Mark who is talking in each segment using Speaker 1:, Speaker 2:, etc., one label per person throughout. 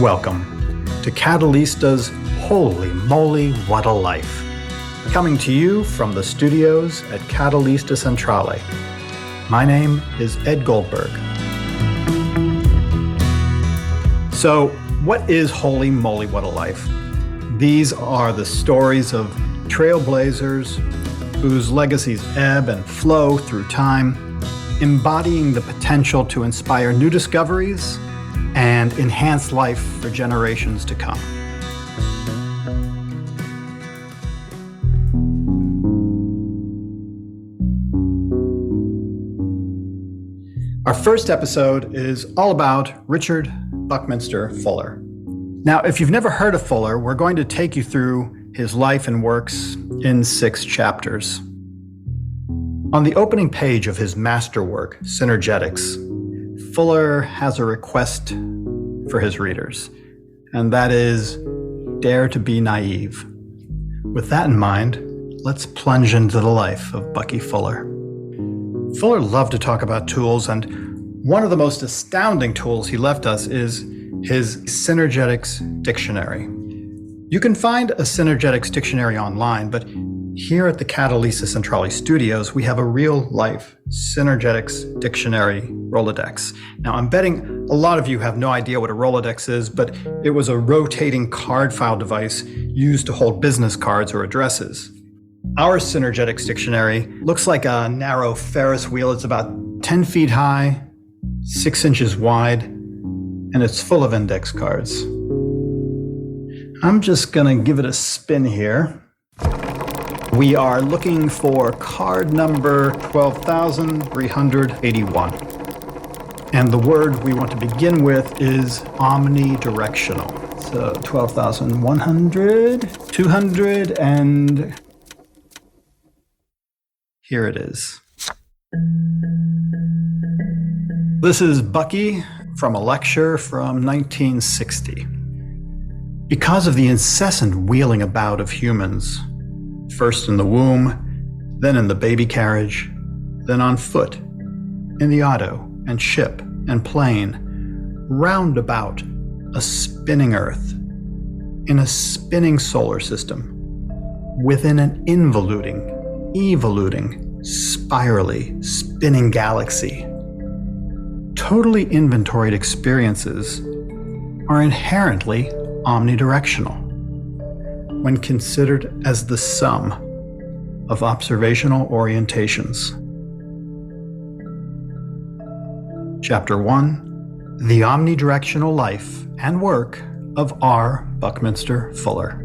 Speaker 1: Welcome to Catalista's Holy Moly, What a Life. Coming to you from the studios at Catalista Centrale. My name is Ed Goldberg. So, what is Holy Moly, What a Life? These are the stories of trailblazers whose legacies ebb and flow through time, embodying the potential to inspire new discoveries and enhance life for generations to come. Our first episode is all about Richard Buckminster Fuller. Now, if you've never heard of Fuller, we're going to take you through his life and works in 6 chapters. On the opening page of his masterwork, Synergetics, Fuller has a request for his readers, and that is, dare to be naive. With that in mind, let's plunge into the life of Bucky Fuller. Fuller loved to talk about tools, and one of the most astounding tools he left us is his Synergetics Dictionary. You can find a Synergetics Dictionary online, but here at the Catalista Centrale studios, we have a real-life Synergetics Dictionary Rolodex. Now, I'm betting a lot of you have no idea what a Rolodex is, but it was a rotating card file device used to hold business cards or addresses. Our Synergetics Dictionary looks like a narrow Ferris wheel. It's about 10 feet high, 6 inches wide, and it's full of index cards. I'm just going to give it a spin here. We are looking for card number 12,381. And the word we want to begin with is omnidirectional. So 12,100, 200, and here it is. This is Bucky from a lecture from 1960. Because of the incessant wheeling about of humans, first in the womb, then in the baby carriage, then on foot, in the auto and ship and plane, round about a spinning Earth, in a spinning solar system, within an evoluting, spirally spinning galaxy. Totally inventoried experiences are inherently omnidirectional when considered as the sum of observational orientations. Chapter 1, The Omnidirectional Life and Work of R. Buckminster Fuller.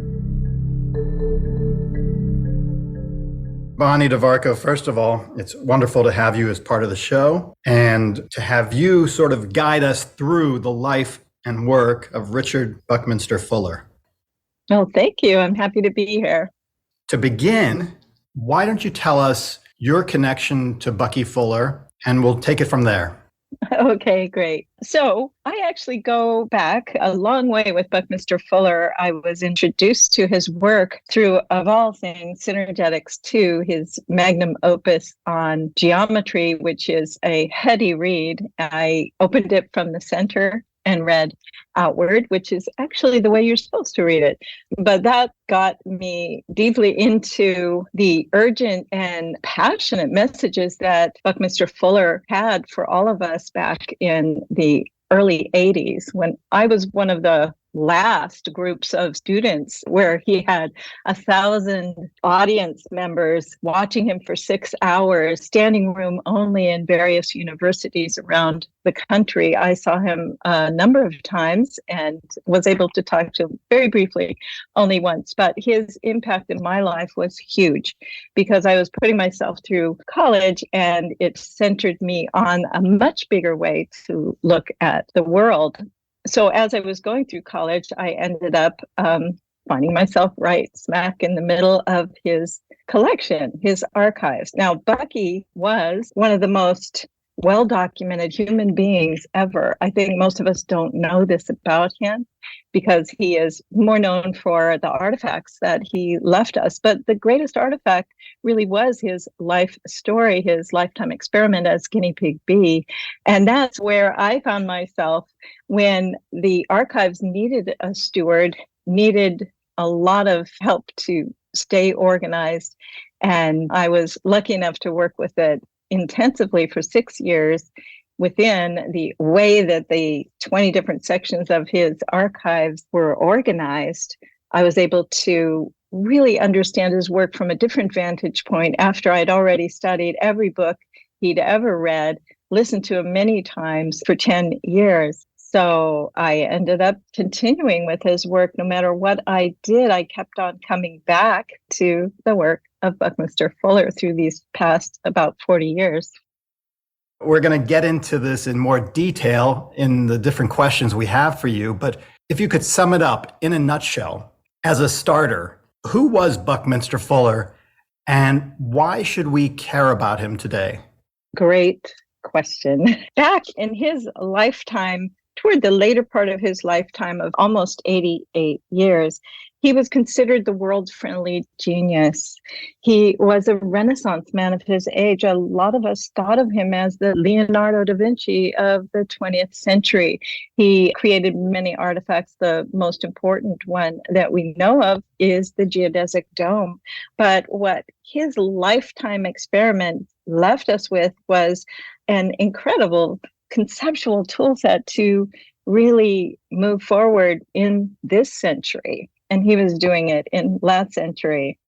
Speaker 1: Bonnie DeVarco, first of all, it's wonderful to have you as part of the show and to have you sort of guide us through the life and work of Richard Buckminster Fuller.
Speaker 2: Oh, thank you. I'm happy to be here.
Speaker 1: To begin, why don't you tell us your connection to Bucky Fuller, and we'll take it from there.
Speaker 2: Okay, great. So I actually go back a long way with Buckminster Fuller. I was introduced to his work through, of all things, Synergetics 2, his magnum opus on geometry, which is a heady read. I opened it from the center and read outward, which is actually the way you're supposed to read it. But that got me deeply into the urgent and passionate messages that Buckminster Fuller had for all of us back in the early 80s, when I was one of the last groups of students where he had 1,000 audience members watching him for 6 hours, standing room only in various universities around the country. I saw him a number of times and was able to talk to him very briefly, only once. But his impact in my life was huge because I was putting myself through college, and it centered me on a much bigger way to look at the world. So as I was going through college, I ended up finding myself right smack in the middle of his collection, his archives. Now, Bucky was one of the most well-documented human beings ever. I think most of us don't know this about him because he is more known for the artifacts that he left us. But the greatest artifact really was his life story, his lifetime experiment as guinea pig bee. And that's where I found myself when the archives needed a steward, needed a lot of help to stay organized. And I was lucky enough to work with it intensively for 6 years within the way that the 20 different sections of his archives were organized. I was able to really understand his work from a different vantage point after I'd already studied every book he'd ever read, listened to him many times for 10 years. So I ended up continuing with his work. No matter what I did, I kept on coming back to the work of Buckminster Fuller through these past about 40 years.
Speaker 1: We're going to get into this in more detail in the different questions we have for you, but if you could sum it up in a nutshell, as a starter, who was Buckminster Fuller and why should we care about him today?
Speaker 2: Great question. Back in his lifetime, toward the later part of his lifetime of almost 88 years, he was considered the world's friendly genius. He was a Renaissance man of his age. A lot of us thought of him as the Leonardo da Vinci of the 20th century. He created many artifacts. The most important one that we know of is the geodesic dome. But what his lifetime experiment left us with was an incredible conceptual tool set to really move forward in this century. And he was doing it in last century.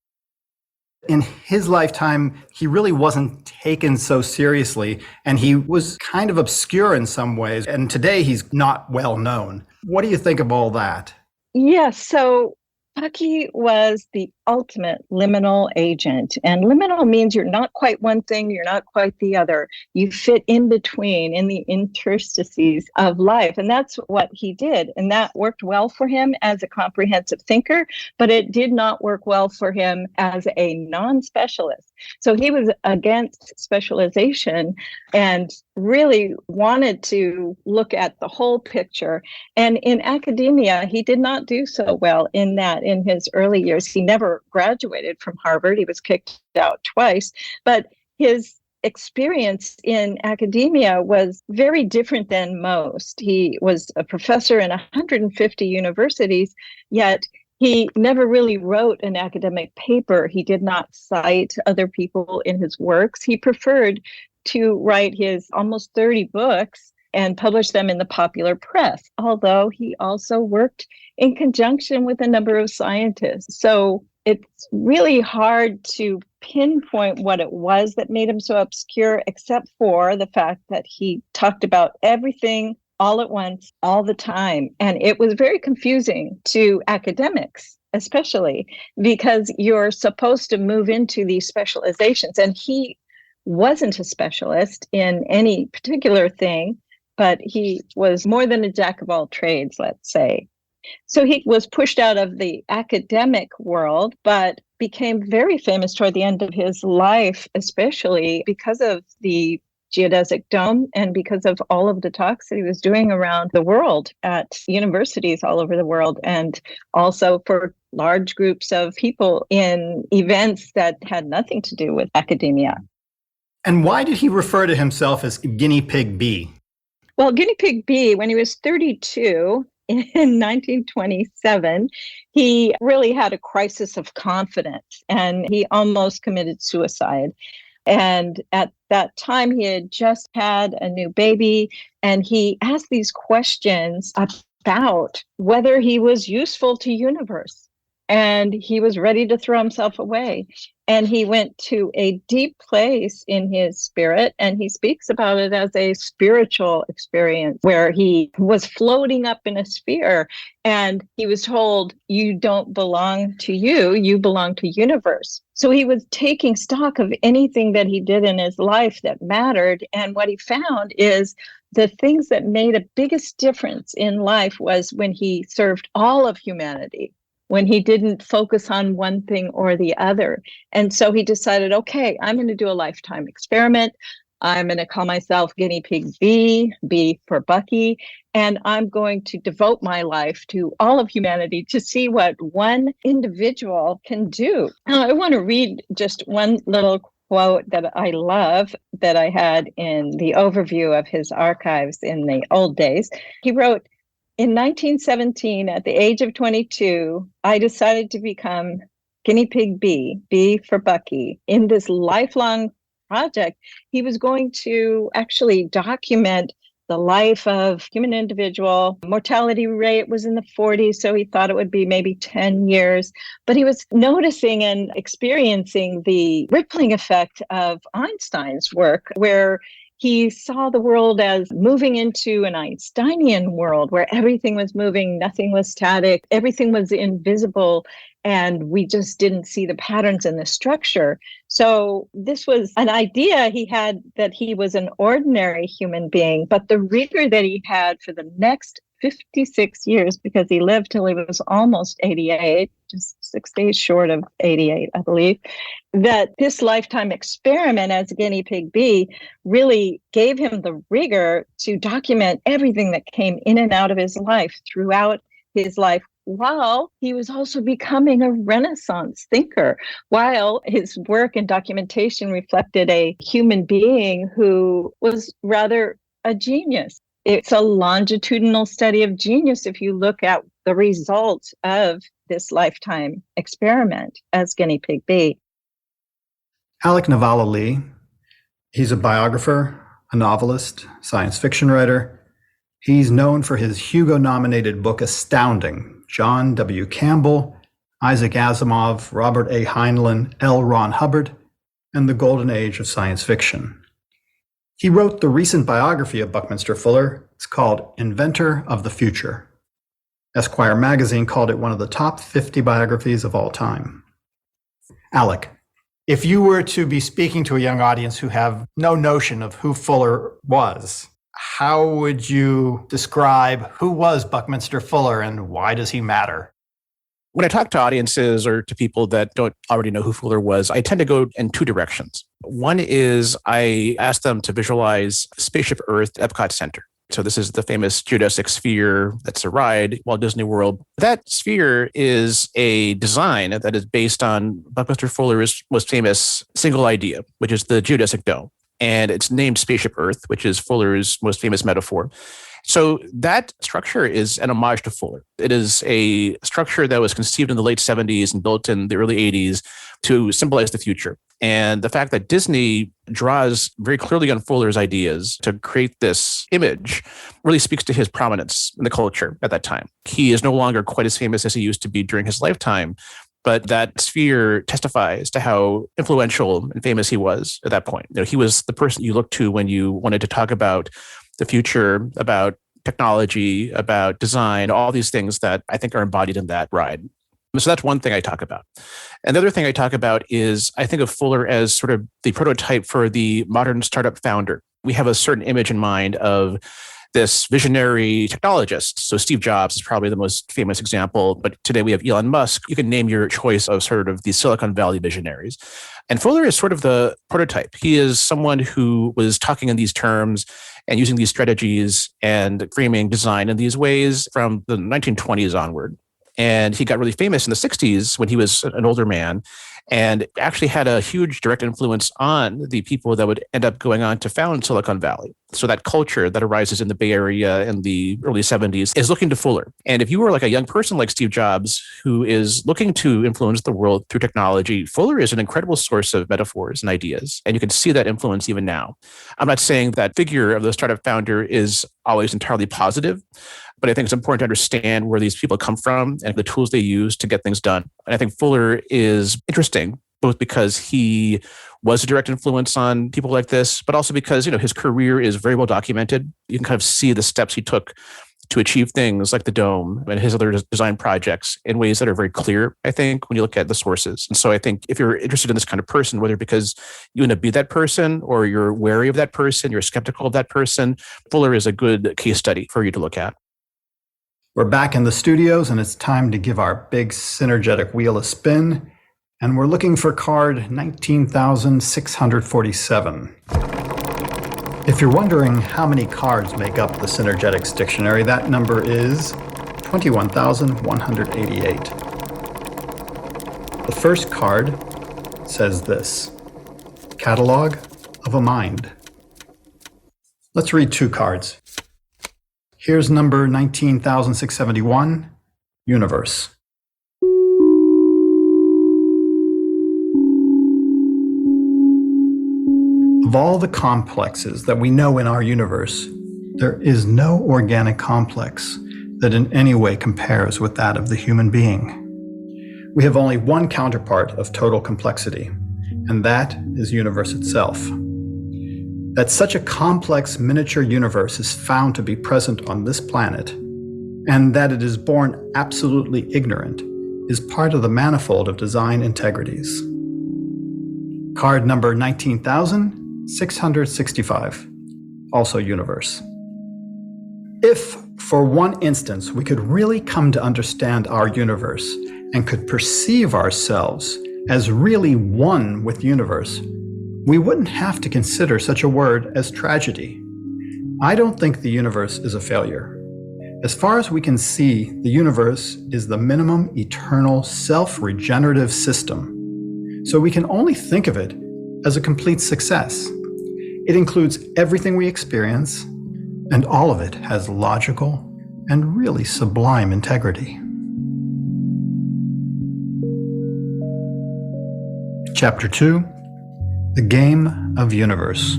Speaker 1: In his lifetime, he really wasn't taken so seriously, and he was kind of obscure in some ways. And today he's not well known. What do you think of all that?
Speaker 2: Yes, so Bucky was the ultimate liminal agent. And liminal means you're not quite one thing, you're not quite the other. You fit in between, in the interstices of life. And that's what he did. And that worked well for him as a comprehensive thinker, but it did not work well for him as a non-specialist. So he was against specialization and really wanted to look at the whole picture. And in academia, he did not do so well in that in his early years. He never graduated from Harvard. He was kicked out twice. But his experience in academia was very different than most. He was a professor in 150 universities, yet he never really wrote an academic paper. He did not cite other people in his works. He preferred to write his almost 30 books and publish them in the popular press, although he also worked in conjunction with a number of scientists. So it's really hard to pinpoint what it was that made him so obscure, except for the fact that he talked about everything all at once, all the time. And it was very confusing to academics, especially because you're supposed to move into these specializations. And he wasn't a specialist in any particular thing, but he was more than a jack of all trades, let's say. So he was pushed out of the academic world, but became very famous toward the end of his life, especially because of the geodesic dome and because of all of the talks that he was doing around the world at universities all over the world, and also for large groups of people in events that had nothing to do with academia.
Speaker 1: And why did he refer to himself as guinea pig bee?
Speaker 2: Well, guinea pig bee, when he was 32 in 1927, he really had a crisis of confidence and he almost committed suicide. And at that time, he had just had a new baby, and he asked these questions about whether he was useful to universe. And he was ready to throw himself away. And he went to a deep place in his spirit, and he speaks about it as a spiritual experience where he was floating up in a sphere, and he was told, you don't belong to you, you belong to universe. So he was taking stock of anything that he did in his life that mattered. And what he found is the things that made a biggest difference in life was when he served all of humanity, when he didn't focus on one thing or the other. And so he decided, okay, I'm going to do a lifetime experiment. I'm going to call myself guinea pig B, B for Bucky, and I'm going to devote my life to all of humanity to see what one individual can do. Now, I want to read just one little quote that I love that I had in the overview of his archives in the old days. He wrote, "In 1917, at the age of 22, I decided to become guinea pig B, B for Bucky. In this lifelong project, he was going to actually document the life of human individual. Mortality rate was in the 40s, so he thought it would be maybe 10 years. But he was noticing and experiencing the rippling effect of Einstein's work, where he saw the world as moving into an Einsteinian world where everything was moving, nothing was static, everything was invisible, and we just didn't see the patterns in the structure. So this was an idea he had that he was an ordinary human being, but the rigor that he had for the next 56 years, because he lived till he was almost 88, just 6 days short of 88, I believe, that this lifetime experiment as a guinea pig bee really gave him the rigor to document everything that came in and out of his life throughout his life, while he was also becoming a Renaissance thinker, while his work and documentation reflected a human being who was rather a genius. It's a longitudinal study of genius if you look at the results of this lifetime experiment as guinea pig bee.
Speaker 1: Alec Nevala-Lee, he's a biographer, a novelist, science fiction writer. He's known for his Hugo-nominated book Astounding, John W. Campbell, Isaac Asimov, Robert A. Heinlein, L. Ron Hubbard, and the Golden Age of Science Fiction. He wrote the recent biography of Buckminster Fuller. It's called Inventor of the Future. Esquire magazine called it one of the top 50 biographies of all time. Alec, if you were to be speaking to a young audience who have no notion of who Fuller was, how would you describe who was Buckminster Fuller and why does he matter?
Speaker 3: When I talk to audiences or to people that don't already know who Fuller was, I tend to go in two directions. One is I ask them to visualize Spaceship Earth at Epcot Center. So this is the famous geodesic sphere that's a ride, Walt Disney World. That sphere is a design that is based on Buckminster Fuller's most famous single idea, which is the geodesic dome. And it's named Spaceship Earth, which is Fuller's most famous metaphor. So that structure is an homage to Fuller. It is a structure that was conceived in the late 70s and built in the early 80s to symbolize the future. And the fact that Disney draws very clearly on Fuller's ideas to create this image really speaks to his prominence in the culture at that time. He is no longer quite as famous as he used to be during his lifetime, but that sphere testifies to how influential and famous he was at that point. You know, he was the person you looked to when you wanted to talk about the future, about technology, about design, all these things that I think are embodied in that ride. So that's one thing I talk about. And the other thing I talk about is I think of Fuller as sort of the prototype for the modern startup founder. We have a certain image in mind of this visionary technologist. So Steve Jobs is probably the most famous example, but today we have Elon Musk. You can name your choice of sort of the Silicon Valley visionaries. And Fuller is sort of the prototype. He is someone who was talking in these terms and using these strategies and framing design in these ways from the 1920s onward. And he got really famous in the 60s when he was an older man and actually had a huge direct influence on the people that would end up going on to found Silicon Valley. So that culture that arises in the Bay Area in the early 70s is looking to Fuller. And if you were like a young person like Steve Jobs, who is looking to influence the world through technology, Fuller is an incredible source of metaphors and ideas. And you can see that influence even now. I'm not saying that figure of the startup founder is always entirely positive, but I think it's important to understand where these people come from and the tools they use to get things done. And I think Fuller is interesting, both because he was a direct influence on people like this, but also because, you know, his career is very well documented. You can kind of see the steps he took to achieve things like the dome and his other design projects in ways that are very clear, I think, when you look at the sources. And so I think if you're interested in this kind of person, whether because you want to be that person or you're wary of that person, you're skeptical of that person, Fuller is a good case study for you to look at.
Speaker 1: We're back in the studios, and it's time to give our big synergetic wheel a spin. And we're looking for card 19,647. If you're wondering how many cards make up the Synergetics Dictionary, that number is 21,188. The first card says this: Catalog of a Mind. Let's read 2 cards. Here's number 19,671, Universe. Of all the complexes that we know in our universe, there is no organic complex that in any way compares with that of the human being. We have only one counterpart of total complexity, and that is universe itself. That such a complex miniature universe is found to be present on this planet, and that it is born absolutely ignorant, is part of the manifold of design integrities. Card number 19,665, also universe. If, for one instance, we could really come to understand our universe and could perceive ourselves as really one with universe, we wouldn't have to consider such a word as tragedy. I don't think the universe is a failure. As far as we can see, the universe is the minimum eternal self-regenerative system. So we can only think of it as a complete success. It includes everything we experience, and all of it has logical and really sublime integrity. Chapter 2, The Game of Universe.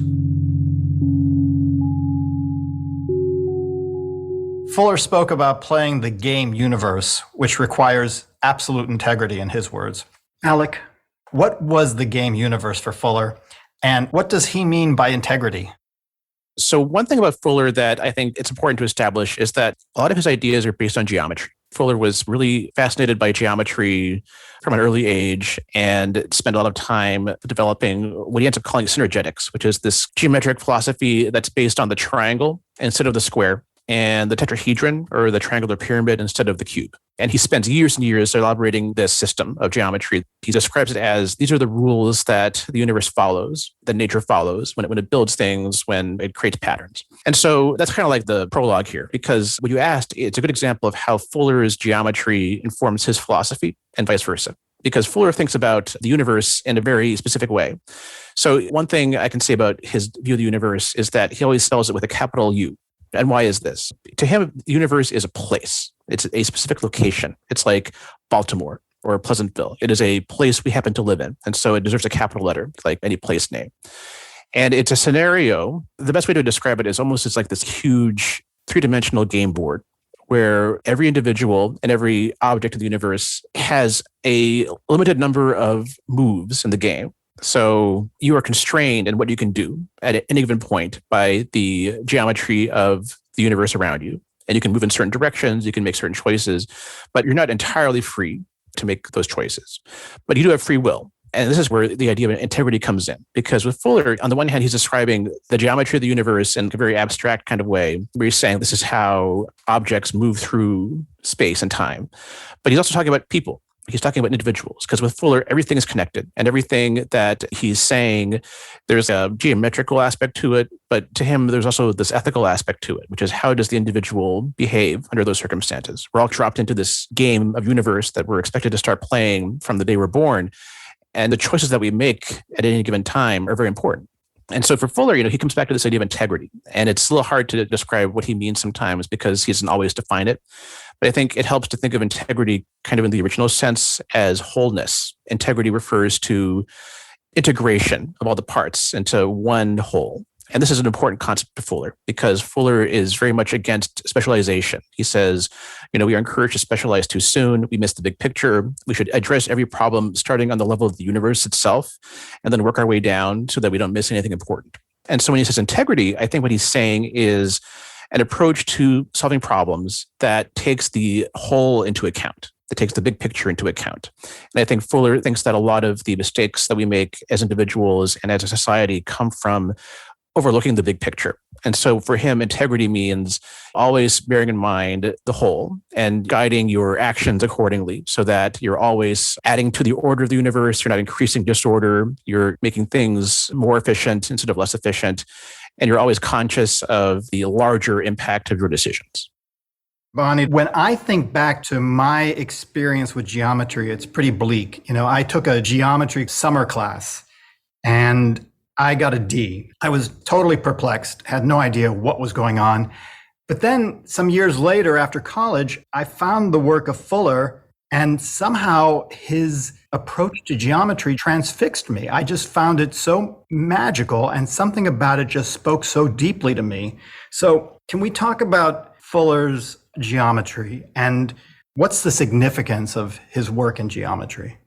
Speaker 1: Fuller spoke about playing the game universe, which requires absolute integrity in his words. Alec, what was the game universe for Fuller, and what does he mean by integrity?
Speaker 3: So one thing about Fuller that I think it's important to establish is that a lot of his ideas are based on geometry. Fuller was really fascinated by geometry from an early age and spent a lot of time developing what he ends up calling synergetics, which is this geometric philosophy that's based on the triangle instead of the square, and the tetrahedron or the triangular pyramid instead of the cube. And he spends years and years elaborating this system of geometry. He describes it as, these are the rules that the universe follows, that nature follows when it builds things, when it creates patterns. And so that's kind of like the prologue here, because what you asked, it's a good example of how Fuller's geometry informs his philosophy and vice versa, because Fuller thinks about the universe in a very specific way. So one thing I can say about his view of the universe is that he always spells it with a capital U. And why is this? To him, the universe is a place. It's a specific location. It's like Baltimore or Pleasantville. It is a place we happen to live in. And so it deserves a capital letter, like any place name. And it's a scenario. The best way to describe it is almost it's like this huge 3-dimensional game board where every individual and every object in the universe has a limited number of moves in the game. So you are constrained in what you can do at any given point by the geometry of the universe around you. And you can move in certain directions, you can make certain choices, but you're not entirely free to make those choices. But you do have free will. And this is where the idea of integrity comes in. Because with Fuller, on the one hand, he's describing the geometry of the universe in a very abstract kind of way, where he's saying this is how objects move through space and time. But he's also talking about people. He's talking about individuals, because with Fuller, everything is connected, and everything that he's saying, there's a geometrical aspect to it, but to him, there's also this ethical aspect to it, which is how does the individual behave under those circumstances? We're all dropped into this game of universe that we're expected to start playing from the day we're born, and the choices that we make at any given time are very important. And so for Fuller, he comes back to this idea of integrity, and it's a little hard to describe what he means sometimes because he doesn't always define it. But I think it helps to think of integrity kind of in the original sense as wholeness. Integrity refers to integration of all the parts into one whole. And this is an important concept to Fuller because Fuller is very much against specialization. He says, we are encouraged to specialize too soon. We miss the big picture. We should address every problem starting on the level of the universe itself and then work our way down so that we don't miss anything important. And so when he says integrity, I think what he's saying is an approach to solving problems that takes the whole into account, that takes the big picture into account. And I think Fuller thinks that a lot of the mistakes that we make as individuals and as a society come from overlooking the big picture. And so for him, integrity means always bearing in mind the whole and guiding your actions accordingly so that you're always adding to the order of the universe. You're not increasing disorder. You're making things more efficient instead of less efficient. and you're always conscious of the larger impact of your decisions.
Speaker 1: Bonnie, when I think back to my experience with geometry, it's pretty bleak. I took a geometry summer class and I got a D. I was totally perplexed, had no idea what was going on. But then some years later after college, I found the work of Fuller, and somehow his approach to geometry transfixed me. I just found it so magical, and something about it just spoke so deeply to me. So can we talk about Fuller's geometry and what's the significance of his work in geometry?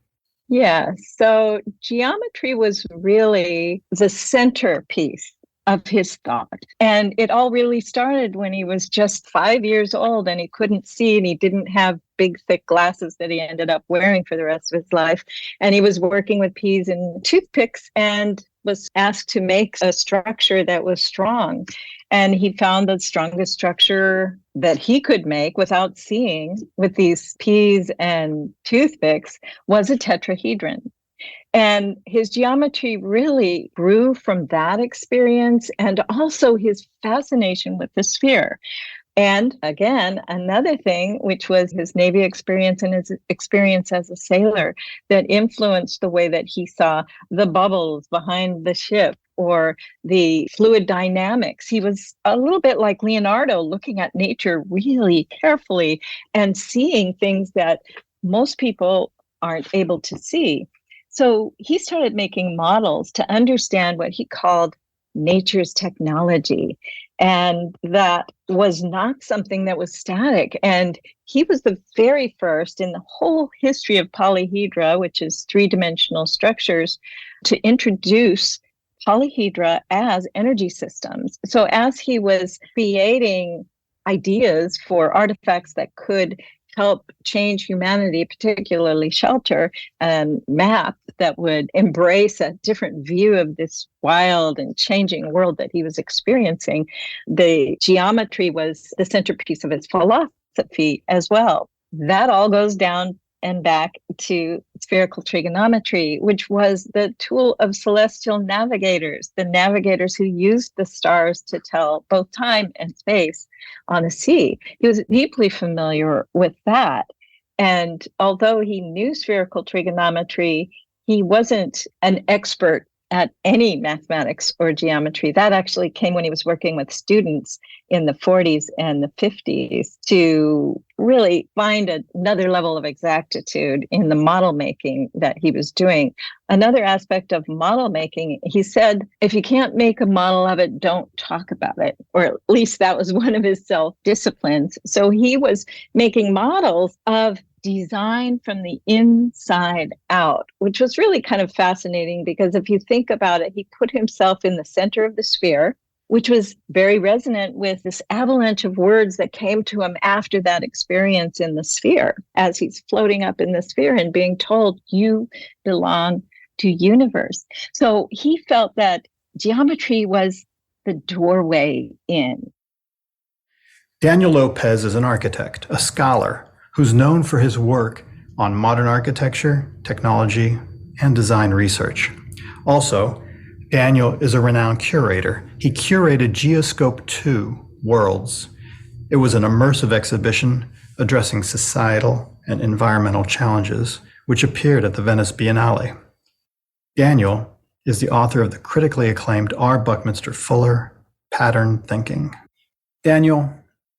Speaker 2: Yeah, so geometry was really the centerpiece of his thought. And it all really started when he was just 5 years old and he couldn't see and he didn't have big, thick glasses that he ended up wearing for the rest of his life. And he was working with peas and toothpicks and was asked to make a structure that was strong. And he found the strongest structure that he could make without seeing with these peas and toothpicks was a tetrahedron. And his geometry really grew from that experience and also his fascination with the sphere. And again, another thing, which was his Navy experience and his experience as a sailor that influenced the way that he saw the bubbles behind the ship or the fluid dynamics. He was a little bit like Leonardo, looking at nature really carefully and seeing things that most people aren't able to see. So he started making models to understand what he called nature's technology. And that was not something that was static. And he was the very first in the whole history of polyhedra, which is three-dimensional structures, to introduce polyhedra as energy systems. So as he was creating ideas for artifacts that could help change humanity, particularly shelter and map that would embrace a different view of this wild and changing world that he was experiencing, the geometry was the centerpiece of his philosophy as well. That all goes down and back to spherical trigonometry, which was the tool of celestial navigators, the navigators who used the stars to tell both time and space on the sea. He was deeply familiar with that. And although he knew spherical trigonometry, he wasn't an expert at any mathematics or geometry. That actually came when he was working with students in the 40s and the 50s to really find another level of exactitude in the model making that he was doing. Another aspect of model making, he said, if you can't make a model of it, don't talk about it. Or at least that was one of his self-disciplines. So he was making models of design from the inside out, which was really kind of fascinating because if you think about it, he put himself in the center of the sphere, which was very resonant with this avalanche of words that came to him after that experience in the sphere, as he's floating up in the sphere and being told, you belong to universe. So he felt that geometry was the doorway in.
Speaker 1: Daniel Lopez is an architect, a scholar, who's known for his work on modern architecture, technology, and design research. Also, Daniel is a renowned curator. He curated Geoscope 2 Worlds. It was an immersive exhibition addressing societal and environmental challenges, which appeared at the Venice Biennale. Daniel is the author of the critically acclaimed R. Buckminster Fuller, Pattern Thinking. Daniel,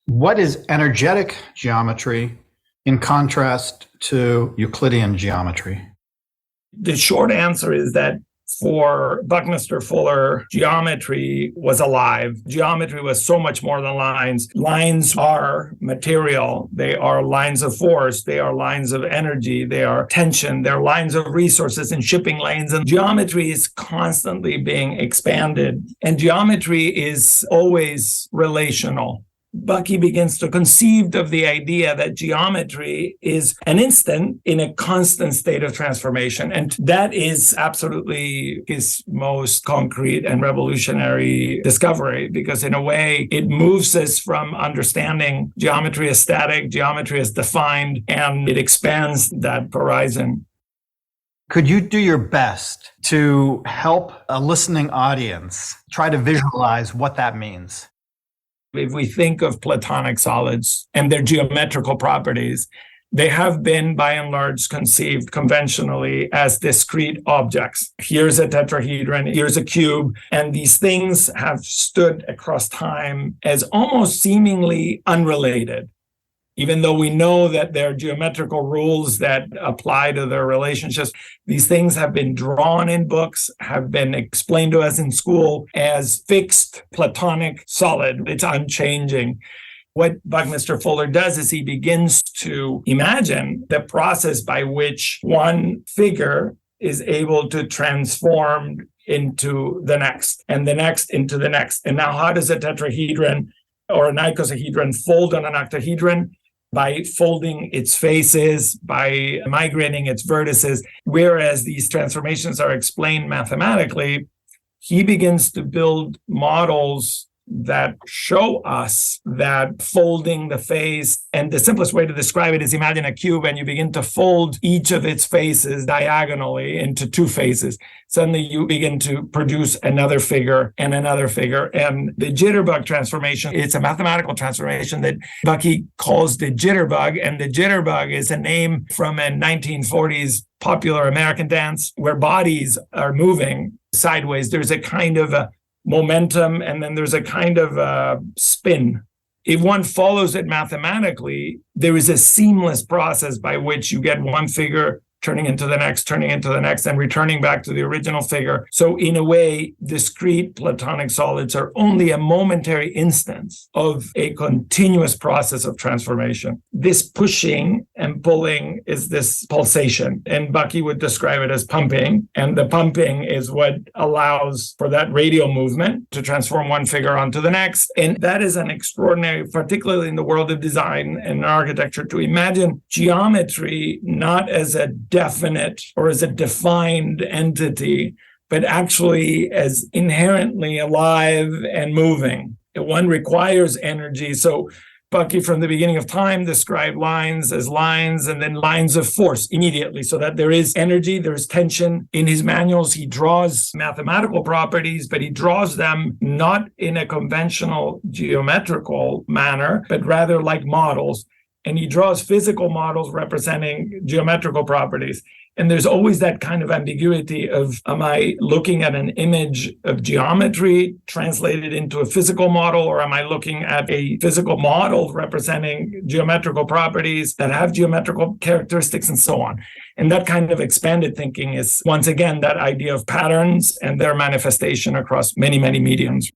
Speaker 1: what is energetic geometry in contrast to Euclidean geometry?
Speaker 4: The short answer is that for Buckminster Fuller, geometry was alive. Geometry was so much more than lines. Lines are material. They are lines of force. They are lines of energy. They are tension. They're lines of resources and shipping lanes. And geometry is constantly being expanded. And geometry is always relational. Bucky begins to conceive of the idea that geometry is an instant in a constant state of transformation. And that is absolutely his most concrete and revolutionary discovery, because in a way, it moves us from understanding geometry as static, geometry as defined, and it expands that horizon.
Speaker 1: Could you do your best to help a listening audience try to visualize what that means?
Speaker 4: If we think of Platonic solids and their geometrical properties, they have been, by and large, conceived conventionally as discrete objects. Here's a tetrahedron, here's a cube, and these things have stood across time as almost seemingly unrelated, even though we know that there are geometrical rules that apply to their relationships. These things have been drawn in books, have been explained to us in school as fixed Platonic solid. It's unchanging. What Buckminster Fuller does is he begins to imagine the process by which one figure is able to transform into the next, and the next into the next. And now, how does a tetrahedron or an icosahedron fold on an octahedron? By folding its faces, by migrating its vertices. Whereas these transformations are explained mathematically, he begins to build models that show us that folding the face, and the simplest way to describe it is imagine a cube and you begin to fold each of its faces diagonally into two faces. Suddenly you begin to produce another figure and another figure. And the jitterbug transformation, it's a mathematical transformation that Bucky calls the jitterbug. And the jitterbug is a name from a 1940s popular American dance where bodies are moving sideways. There's a kind of a momentum, and then there's a kind of spin. If one follows it mathematically, there is a seamless process by which you get one figure turning into the next, and returning back to the original figure. So in a way, discrete Platonic solids are only a momentary instance of a continuous process of transformation. This pushing and pulling is this pulsation, and Bucky would describe it as pumping. And the pumping is what allows for that radial movement to transform one figure onto the next. And that is an extraordinary, particularly in the world of design and architecture, to imagine geometry not as a definite or as a defined entity, but actually as inherently alive and moving. One requires energy. So Bucky, from the beginning of time, described lines as lines and then lines of force immediately, so that there is energy, there's tension. In his manuals, he draws mathematical properties, but he draws them not in a conventional geometrical manner, but rather like models. And he draws physical models representing geometrical properties. And there's always that kind of ambiguity of, am I looking at an image of geometry translated into a physical model, or am I looking at a physical model representing geometrical properties that have geometrical characteristics and so on? And that kind of expanded thinking is, once again, that idea of patterns and their manifestation across many, many mediums.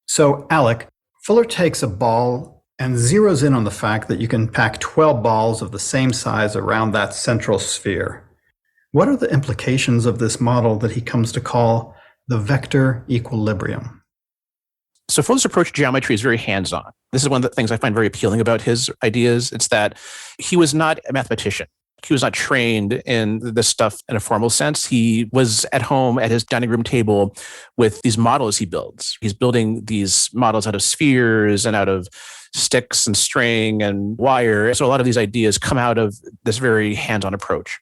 Speaker 1: So, Alec, Fuller takes a ball and zeroes in on the fact that you can pack 12 balls of the same size around that central sphere. What are the implications of this model that he comes to call the vector equilibrium?
Speaker 3: So Fuller's approach to geometry is very hands-on. This is one of the things I find very appealing about his ideas. It's that he was not a mathematician. He was not trained in this stuff in a formal sense. He was at home at his dining room table with these models he builds. He's building these models out of spheres and out of sticks and string and wire. So a lot of these ideas come out of this very hands-on approach.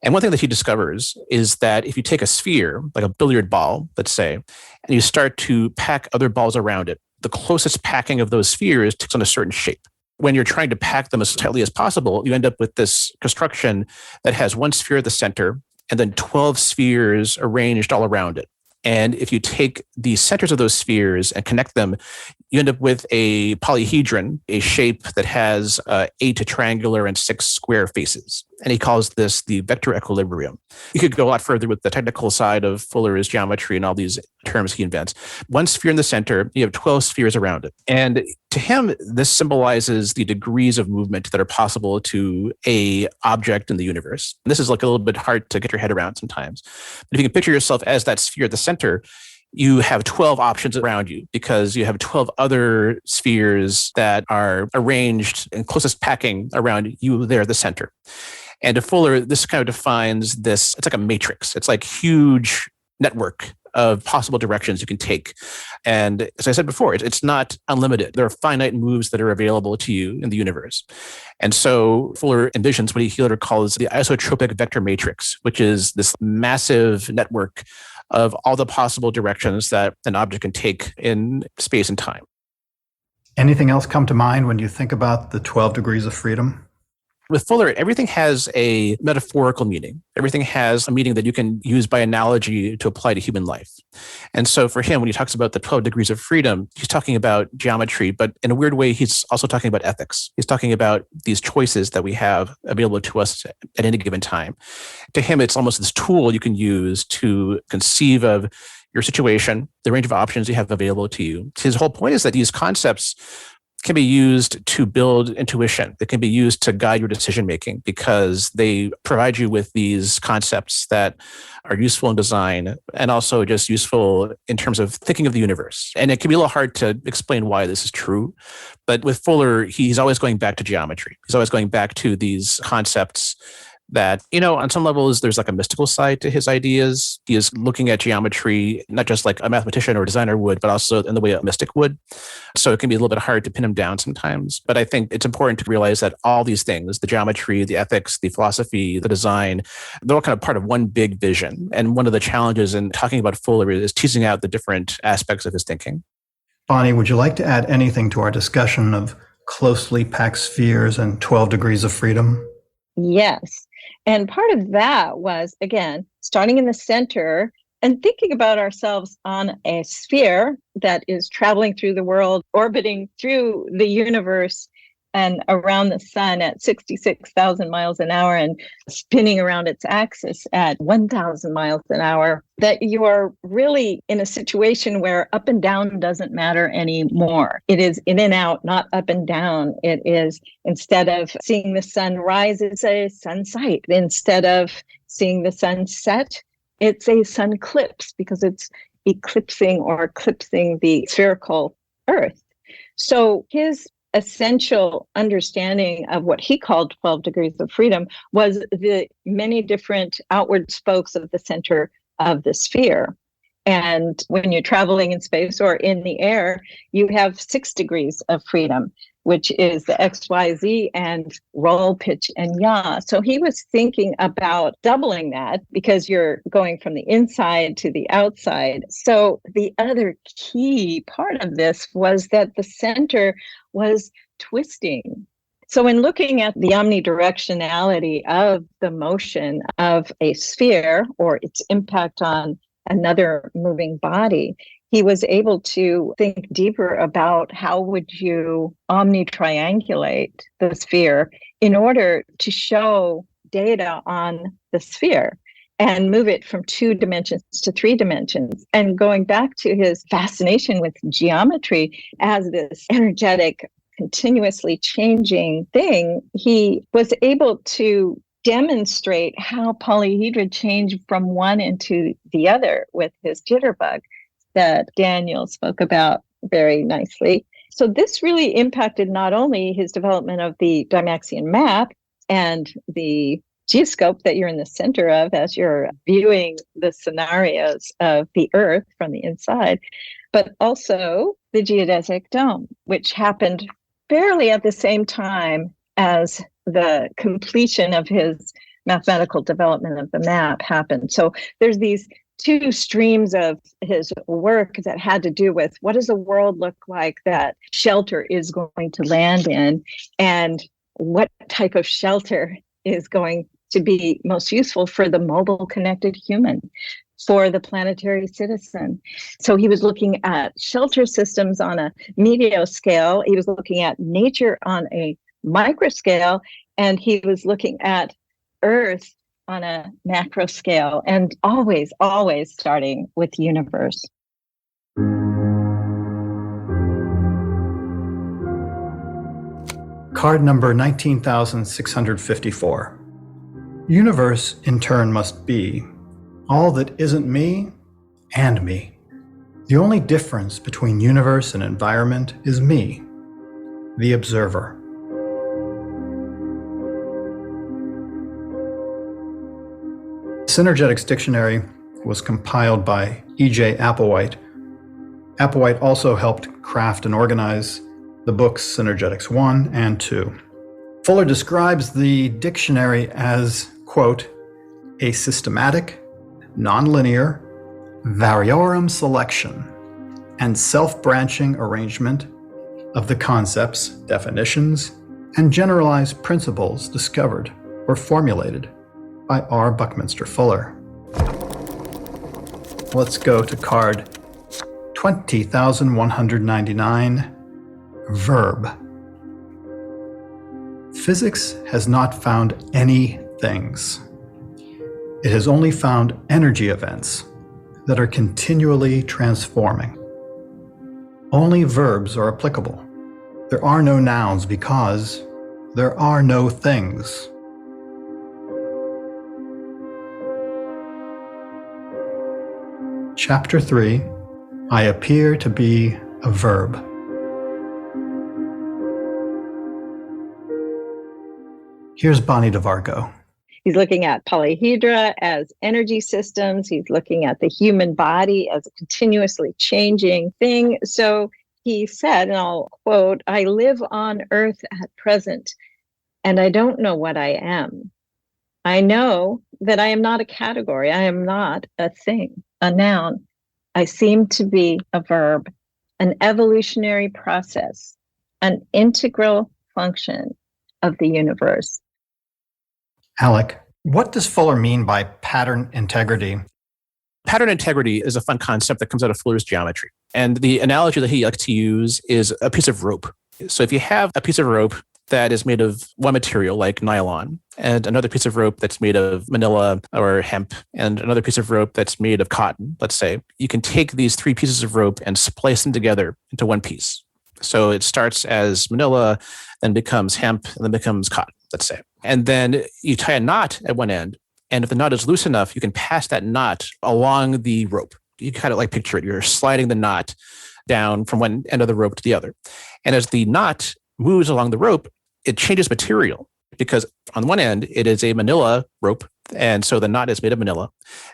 Speaker 3: And one thing that he discovers is that if you take a sphere, like a billiard ball, let's say, and you start to pack other balls around it, the closest packing of those spheres takes on a certain shape. When you're trying to pack them as tightly as possible, you end up with this construction that has one sphere at the center and then 12 spheres arranged all around it. And if you take the centers of those spheres and connect them, you end up with a polyhedron, a shape that has 8 triangular and 6 square faces. And he calls this the vector equilibrium. You could go a lot further with the technical side of Fuller's geometry and all these terms he invents. One sphere in the center, you have 12 spheres around it. And to him, this symbolizes the degrees of movement that are possible to a object in the universe. And this is like a little bit hard to get your head around sometimes. But if you can picture yourself as that sphere at the center, you have 12 options around you because you have 12 other spheres that are arranged in closest packing around you there at the center. And to Fuller, this kind of defines this, it's like a matrix. It's like huge network of possible directions you can take. And as I said before, it's not unlimited. There are finite moves that are available to you in the universe. And so Fuller envisions what he later calls the isotropic vector matrix, which is this massive network of all the possible directions that an object can take in space and time.
Speaker 1: Anything else come to mind when you think about the 12 degrees of freedom?
Speaker 3: With Fuller, everything has a metaphorical meaning. Everything has a meaning that you can use by analogy to apply to human life. And so for him, when he talks about the 12 degrees of freedom, he's talking about geometry, but in a weird way, he's also talking about ethics. He's talking about these choices that we have available to us at any given time. To him, it's almost this tool you can use to conceive of your situation, the range of options you have available to you. His whole point is that these concepts can be used to build intuition. They can be used to guide your decision-making because they provide you with these concepts that are useful in design and also just useful in terms of thinking of the universe. And it can be a little hard to explain why this is true. But with Fuller, he's always going back to geometry. He's always going back to these concepts that, on some levels, there's like a mystical side to his ideas. He is looking at geometry, not just like a mathematician or a designer would, but also in the way a mystic would. So it can be a little bit hard to pin him down sometimes. But I think it's important to realize that all these things, the geometry, the ethics, the philosophy, the design, they're all kind of part of one big vision. And one of the challenges in talking about Fuller is teasing out the different aspects of his thinking.
Speaker 1: Bonnie, would you like to add anything to our discussion of closely packed spheres and 12 degrees of freedom?
Speaker 2: Yes. And part of that was, again, starting in the center and thinking about ourselves on a sphere that is traveling through the world, orbiting through the universe and around the sun at 66,000 miles an hour and spinning around its axis at 1,000 miles an hour, that you are really in a situation where up and down doesn't matter anymore. It is in and out, not up and down. It is, instead of seeing the sun rise, it's a sun sight. Instead of seeing the sun set, it's a sun eclipse because it's eclipsing the spherical Earth. So his essential understanding of what he called 12 degrees of freedom was the many different outward spokes of the center of the sphere. And when you're traveling in space or in the air, you have 6 degrees of freedom, which is the X, Y, Z, and roll, pitch, and yaw. So he was thinking about doubling that because you're going from the inside to the outside. So the other key part of this was that the center was twisting. So in looking at the omnidirectionality of the motion of a sphere or its impact on another moving body, he was able to think deeper about how would you omnitriangulate the sphere in order to show data on the sphere and move it from 2 dimensions to 3 dimensions. And going back to his fascination with geometry as this energetic, continuously changing thing, he was able to demonstrate how polyhedra changed from one into the other with his jitterbug that Daniel spoke about very nicely. So this really impacted not only his development of the Dymaxion map and the geoscope that you're in the center of as you're viewing the scenarios of the Earth from the inside, but also the geodesic dome, which happened fairly at the same time as the completion of his mathematical development of the map happened. So there's these 2 streams of his work that had to do with what does the world look like that shelter is going to land in, and what type of shelter is going to be most useful for the mobile connected human, for the planetary citizen. So he was looking at shelter systems on a mesoscale. He was looking at nature on a microscale, and he was looking at Earth on a macro scale, and always starting with the universe.
Speaker 1: Card number 19,654. Universe, in turn, must be all that isn't me and me. The only difference between universe and environment is me, the observer. Synergetics Dictionary was compiled by E.J. Applewhite. Applewhite also helped craft and organize the books Synergetics 1 and 2. Fuller describes the dictionary as, quote, a systematic, nonlinear, variorum selection, and self-branching arrangement of the concepts, definitions, and generalized principles discovered or formulated by R. Buckminster Fuller. Let's go to card 20,199, verb. Physics has not found any things. It has only found energy events that are continually transforming. Only verbs are applicable. There are no nouns because there are no things. Chapter 3, I appear to be a verb. Here's Bonnie DeVarco.
Speaker 2: He's looking at polyhedra as energy systems. He's looking at the human body as a continuously changing thing. So he said, and I'll quote, I live on Earth at present, and I don't know what I am. I know that I am not a category. I am not a thing, a noun. I seem to be a verb, an evolutionary process, an integral function of the universe.
Speaker 1: Alec, what does Fuller mean by pattern integrity?
Speaker 3: Pattern integrity is a fun concept that comes out of Fuller's geometry. And the analogy that he likes to use is a piece of rope. So if you have a piece of rope that is made of one material like nylon, and another piece of rope that's made of manila or hemp, and another piece of rope that's made of cotton, let's say, you can take these three pieces of rope and splice them together into one piece. So it starts as manila, then becomes hemp, and then becomes cotton, let's say. And then you tie a knot at one end, and if the knot is loose enough, you can pass that knot along the rope. You kind of like picture it. You're sliding the knot down from one end of the rope to the other. And as the knot moves along the rope, it changes material because on one end, it is a manila rope. And so the knot is made of manila.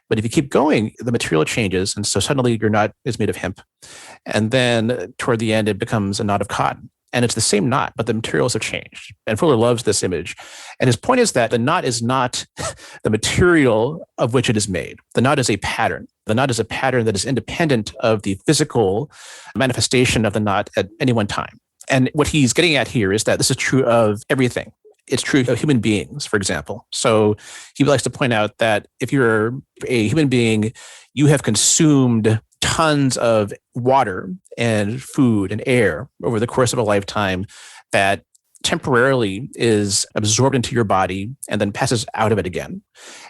Speaker 3: But if you keep going, the material changes. And so suddenly your knot is made of hemp. And then toward the end, it becomes a knot of cotton. And it's the same knot, but the materials have changed. And Fuller loves this image. And his point is that the knot is not the material of which it is made. The knot is a pattern. The knot is a pattern that is independent of the physical manifestation of the knot at any one time. And what he's getting at here is that this is true of everything. It's true of human beings, for example. So he likes to point out that if you're a human being, you have consumed tons of water and food and air over the course of a lifetime that temporarily is absorbed into your body and then passes out of it again.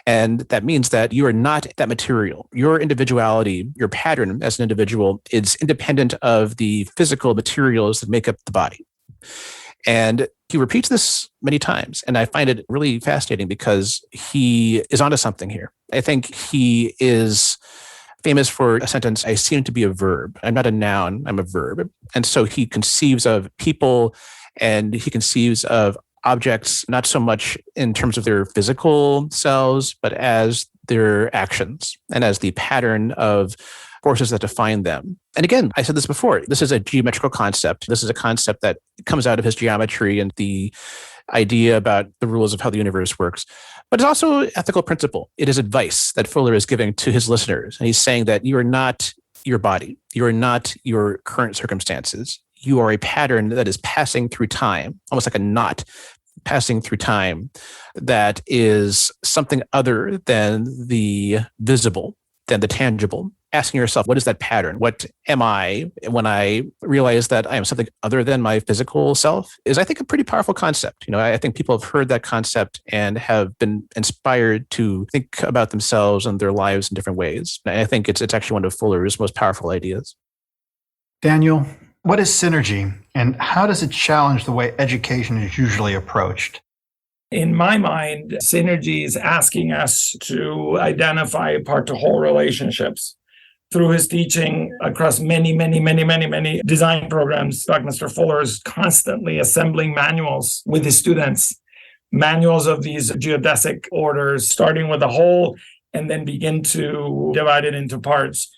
Speaker 3: And that means that you are not that material. Your individuality, your pattern as an individual is independent of the physical materials that make up the body. And he repeats this many times. And I find it really fascinating because he is onto something here. I think he is famous for a sentence, I seem to be a verb. I'm not a noun, I'm a verb. And so he conceives of people and he conceives of objects, not so much in terms of their physical selves, but as their actions and as the pattern of forces that define them. And again, I said this before, this is a geometrical concept. This is a concept that comes out of his geometry and the idea about the rules of how the universe works. But it's also an ethical principle. It is advice that Fuller is giving to his listeners. And he's saying that you are not your body. You are not your current circumstances. You are a pattern that is passing through time, almost like a knot passing through time that is something other than the visible, than the tangible. Asking yourself, what is that pattern? What am I when I realize that I am something other than my physical self is, I think, a pretty powerful concept. You know, I think people have heard that concept and have been inspired to think about themselves and their lives in different ways. And I think it's actually one of Fuller's most powerful ideas.
Speaker 1: Daniel, what is synergy and how does it challenge the way education is usually approached?
Speaker 4: In my mind, synergy is asking us to identify part-to-whole relationships. Through his teaching across many design programs, Buckminster Fuller is constantly assembling manuals with his students, manuals of these geodesic orders, starting with a whole and then begin to divide it into parts.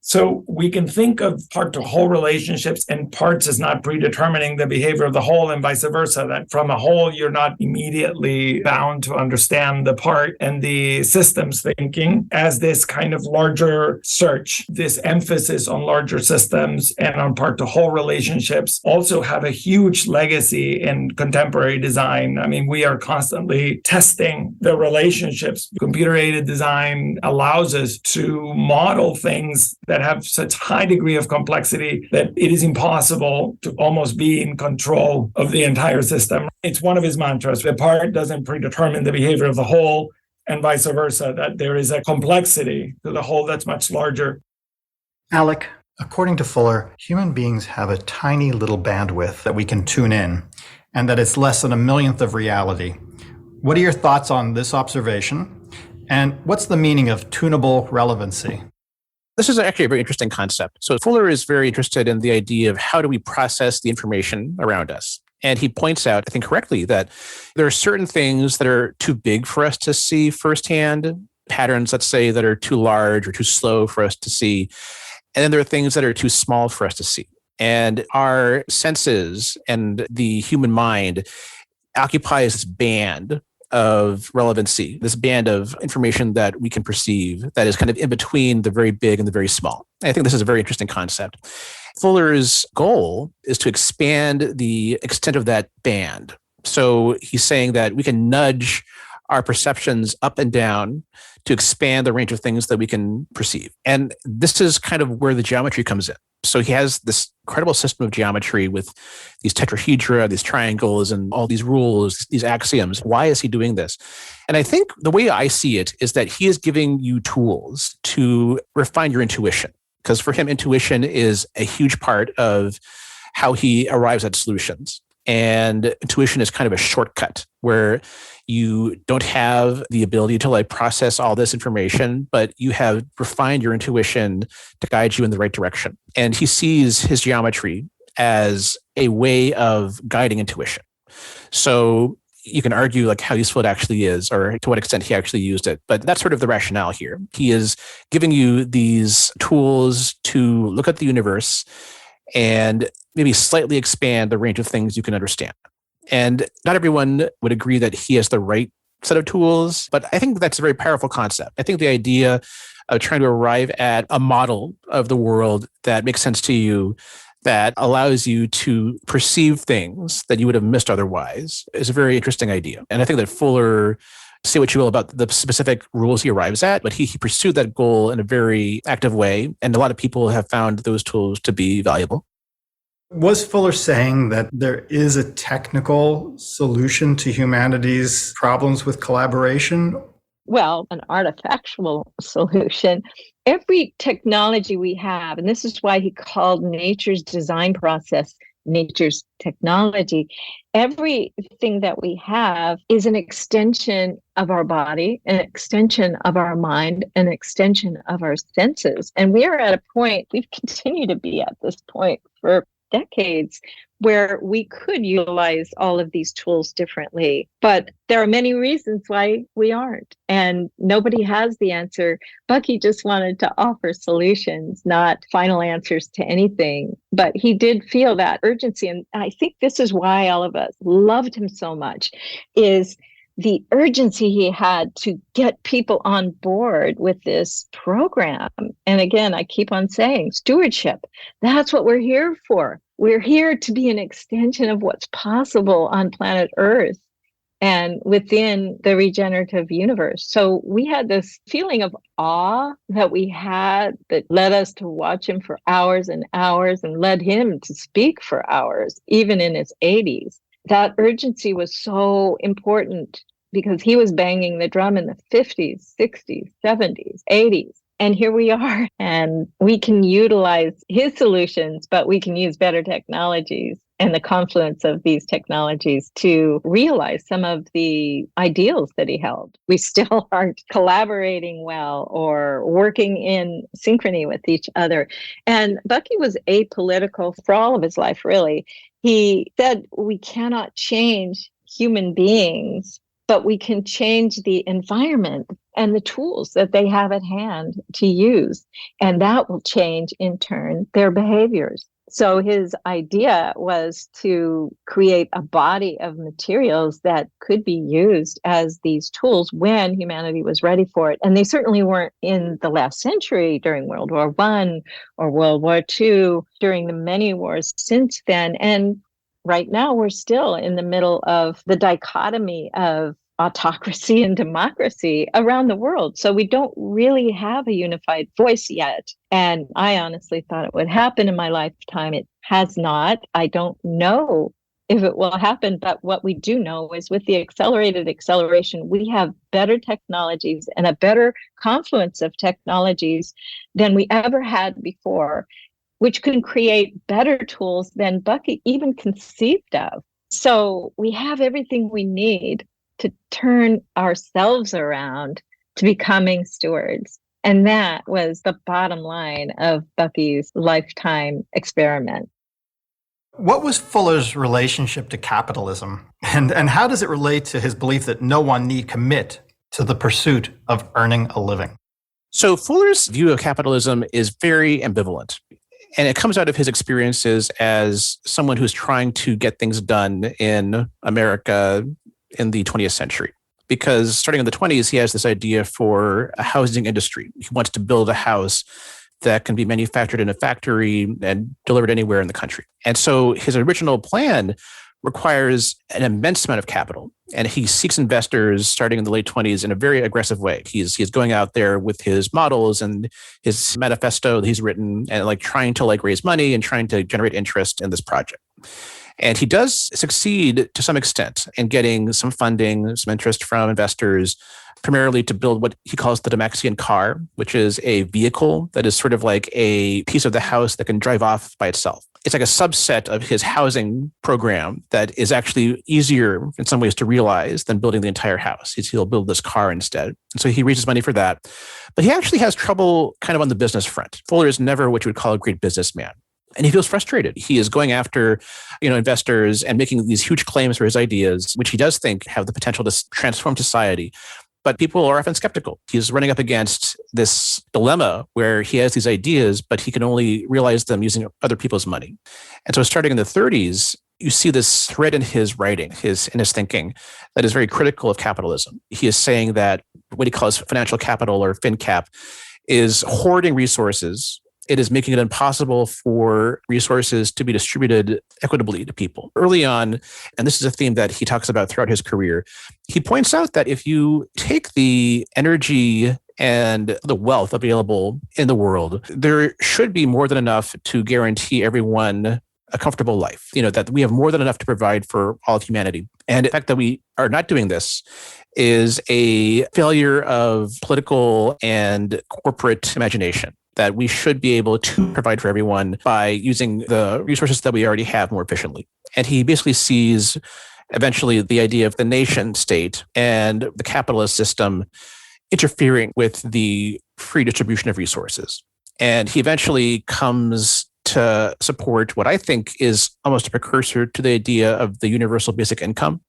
Speaker 4: So we can think of part-to-whole relationships, and parts as not predetermining the behavior of the whole, and vice versa, that from a whole, you're not immediately bound to understand the part, and the systems thinking as this kind of larger search, this emphasis on larger systems and on part-to-whole relationships also have a huge legacy in contemporary design. I mean, we are constantly testing the relationships. Computer-aided design allows us to model things that have such high degree of complexity that it is impossible to almost be in control of the entire system. It's one of his mantras. The part doesn't predetermine the behavior of the whole, and vice versa, that there is a complexity to the whole that's much larger.
Speaker 1: Alec, according to Fuller, human beings have a tiny little bandwidth that we can tune in, and that it's less than a millionth of reality. What are your thoughts on this observation? And what's the meaning of tunable relevancy?
Speaker 3: This is actually a very interesting concept. So Fuller is very interested in the idea of how do we process the information around us. And he points out, I think correctly, that there are certain things that are too big for us to see firsthand, patterns, let's say, that are too large or too slow for us to see. And then there are things that are too small for us to see. And our senses and the human mind occupies this band of relevancy, this band of information that we can perceive that is kind of in between the very big and the very small. And I think this is a very interesting concept. Fuller's goal is to expand the extent of that band. So he's saying that we can nudge our perceptions up and down to expand the range of things that we can perceive. And this is kind of where the geometry comes in. So he has this incredible system of geometry with these tetrahedra, these triangles, and all these rules, these axioms. Why is he doing this? And I think the way I see it is that he is giving you tools to refine your intuition. Because for him, intuition is a huge part of how he arrives at solutions. And intuition is kind of a shortcut where you don't have the ability to process all this information, but you have refined your intuition to guide you in the right direction. And he sees his geometry as a way of guiding intuition. So you can argue how useful it actually is or to what extent he actually used it. But that's sort of the rationale here. He is giving you these tools to look at the universe and maybe slightly expand the range of things you can understand. And not everyone would agree that he has the right set of tools, but I think that's a very powerful concept. I think the idea of trying to arrive at a model of the world that makes sense to you, that allows you to perceive things that you would have missed otherwise, is a very interesting idea. And I think that Fuller, say what you will about the specific rules he arrives at, but he pursued that goal in a very active way. And a lot of people have found those tools to be valuable.
Speaker 1: Was Fuller saying that there is a technical solution to humanity's problems with collaboration?
Speaker 2: Well, an artifactual solution. Every technology we have, and this is why he called nature's design process nature's technology. Everything that we have is an extension of our body, an extension of our mind, an extension of our senses. And we are at a point, we've continued to be at this point for decades, where we could utilize all of these tools differently. But there are many reasons why we aren't. And nobody has the answer. Bucky just wanted to offer solutions, not final answers to anything. But he did feel that urgency. And I think this is why all of us loved him so much, is the urgency he had to get people on board with this program. And again, I keep on saying stewardship. That's what we're here for. We're here to be an extension of what's possible on planet Earth and within the regenerative universe. So we had this feeling of awe that we had that led us to watch him for hours and hours and led him to speak for hours, even in his 80s. That urgency was so important because he was banging the drum in the 50s, 60s, 70s, 80s. And here we are, and we can utilize his solutions, but we can use better technologies and the confluence of these technologies to realize some of the ideals that he held. We still aren't collaborating well or working in synchrony with each other. And Bucky was apolitical for all of his life, really. He said we cannot change human beings, but we can change the environment. and the tools that they have at hand to use. And that will change, in turn, their behaviors. So his idea was to create a body of materials that could be used as these tools when humanity was ready for it. And they certainly weren't in the last century during World War I or World War II, during the many wars since then. And right now, we're still in the middle of the dichotomy of autocracy and democracy around the world. So we don't really have a unified voice yet. And I honestly thought it would happen in my lifetime. It has not. I don't know if it will happen, but what we do know is with the accelerated acceleration, we have better technologies and a better confluence of technologies than we ever had before, which can create better tools than Bucky even conceived of. So we have everything we need to turn ourselves around to becoming stewards. And that was the bottom line of Bucky's lifetime experiment.
Speaker 1: What was Fuller's relationship to capitalism? And how does it relate to his belief that no one need commit to the pursuit of earning a living?
Speaker 3: So Fuller's view of capitalism is very ambivalent. And it comes out of his experiences as someone who's trying to get things done in America in the 20th century. Because starting in the 20s, he has this idea for a housing industry. He wants to build a house that can be manufactured in a factory and delivered anywhere in the country. And so his original plan requires an immense amount of capital. And he seeks investors starting in the late 20s in a very aggressive way. He's going out there with his models and his manifesto that he's written and trying to raise money and trying to generate interest in this project. And he does succeed to some extent in getting some funding, some interest from investors, primarily to build what he calls the Demaxian car, which is a vehicle that is sort of like a piece of the house that can drive off by itself. It's like a subset of his housing program that is actually easier in some ways to realize than building the entire house. He'll build this car instead. And so he raises money for that. But he actually has trouble kind of on the business front. Fuller is never what you would call a great businessman. And he feels frustrated. He is going after, investors and making these huge claims for his ideas, which he does think have the potential to transform society. But people are often skeptical. He's running up against this dilemma where he has these ideas, but he can only realize them using other people's money. And so starting in the 30s, you see this thread in his writing, in his thinking, that is very critical of capitalism. He is saying that what he calls financial capital or FinCap is hoarding resources. It is making it impossible for resources to be distributed equitably to people. Early on, and this is a theme that he talks about throughout his career, he points out that if you take the energy and the wealth available in the world, there should be more than enough to guarantee everyone a comfortable life, that we have more than enough to provide for all of humanity. And the fact that we are not doing this is a failure of political and corporate imagination, that we should be able to provide for everyone by using the resources that we already have more efficiently. And he basically sees eventually the idea of the nation state and the capitalist system interfering with the free distribution of resources. And he eventually comes to support what I think is almost a precursor to the idea of the universal basic income,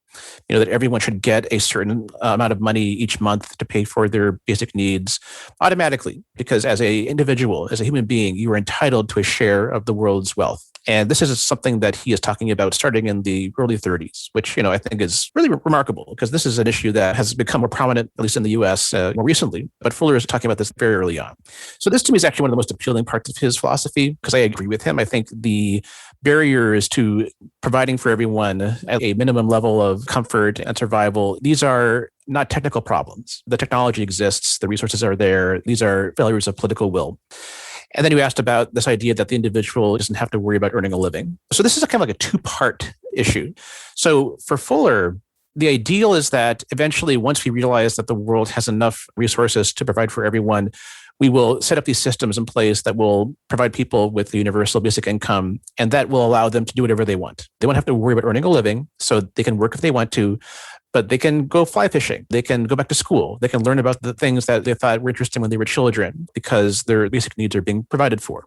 Speaker 3: that everyone should get a certain amount of money each month to pay for their basic needs automatically, because as an individual, as a human being, you are entitled to a share of the world's wealth. And this is something that he is talking about starting in the early 30s, which, I think is really remarkable because this is an issue that has become more prominent, at least in the US more recently. But Fuller is talking about this very early on. So this to me is actually one of the most appealing parts of his philosophy because I agree with him. I think the barriers to providing for everyone at a minimum level of comfort and survival, these are not technical problems. The technology exists. The resources are there. These are failures of political will. And then you asked about this idea that the individual doesn't have to worry about earning a living. So this is kind of like a two-part issue. So for Fuller, the ideal is that eventually, once we realize that the world has enough resources to provide for everyone, we will set up these systems in place that will provide people with the universal basic income, and that will allow them to do whatever they want. They won't have to worry about earning a living, so they can work if they want to, but they can go fly fishing. They can go back to school. They can learn about the things that they thought were interesting when they were children because their basic needs are being provided for.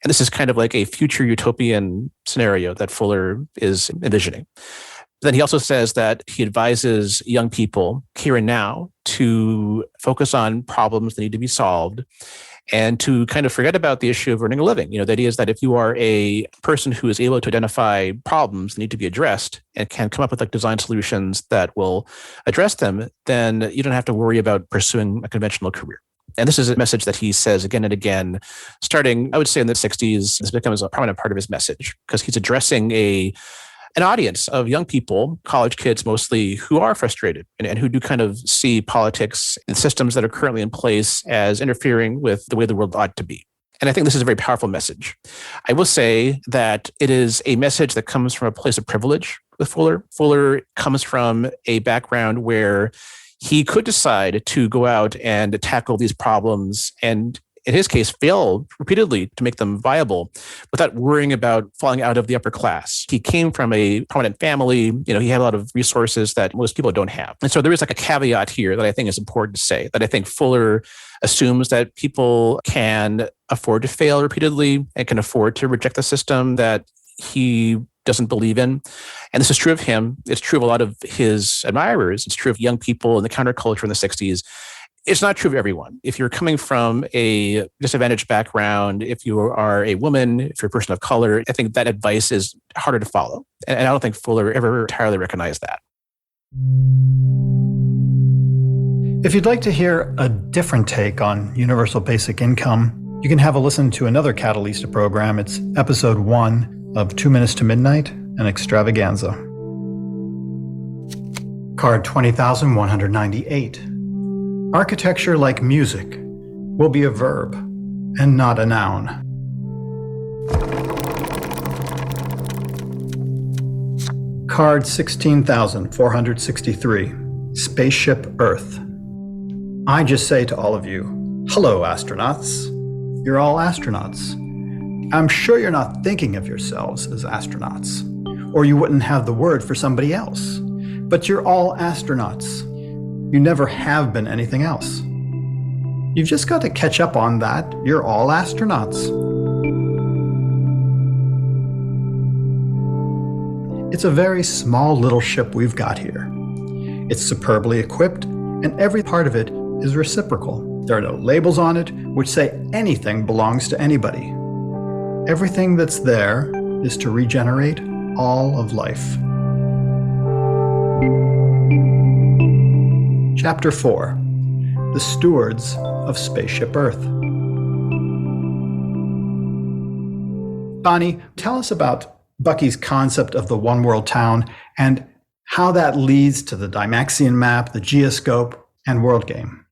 Speaker 3: And this is kind of like a future utopian scenario that Fuller is envisioning. Then he also says that he advises young people here and now to focus on problems that need to be solved and to kind of forget about the issue of earning a living. The idea is that if you are a person who is able to identify problems that need to be addressed and can come up with design solutions that will address them, then you don't have to worry about pursuing a conventional career. And this is a message that he says again and again, starting, I would say, in the 60s. This becomes a prominent part of his message because he's addressing an audience of young people, college kids mostly, who are frustrated and who do kind of see politics and systems that are currently in place as interfering with the way the world ought to be. And I think this is a very powerful message. I will say that it is a message that comes from a place of privilege with Fuller. Fuller comes from a background where he could decide to go out and tackle these problems and, in his case, fail repeatedly to make them viable without worrying about falling out of the upper class. He came from a prominent family. He had a lot of resources that most people don't have. And so there is a caveat here that I think is important to say, that I think Fuller assumes that people can afford to fail repeatedly and can afford to reject the system that he doesn't believe in. And this is true of him. It's true of a lot of his admirers. It's true of young people in the counterculture in the 60s. It's not true of everyone. If you're coming from a disadvantaged background, if you are a woman, if you're a person of color, I think that advice is harder to follow. And I don't think Fuller ever entirely recognized that.
Speaker 1: If you'd like to hear a different take on universal basic income, you can have a listen to another Catalista program. It's episode 1 of 2 Minutes to Midnight, an extravaganza. Card 20,198. Architecture, like music, will be a verb and not a noun. Card 16,463. Spaceship Earth. I just say to all of you, hello, astronauts. You're all astronauts. I'm sure you're not thinking of yourselves as astronauts, or you wouldn't have the word for somebody else. But you're all astronauts. You never have been anything else. You've just got to catch up on that. You're all astronauts. It's a very small little ship we've got here. It's superbly equipped, and every part of it is reciprocal. There are no labels on it which say anything belongs to anybody. Everything that's there is to regenerate all of life. Chapter 4. The Stewards of Spaceship Earth. Bonnie, tell us about Bucky's concept of the one-world town and how that leads to the Dymaxion map, the geoscope, and EarthGame.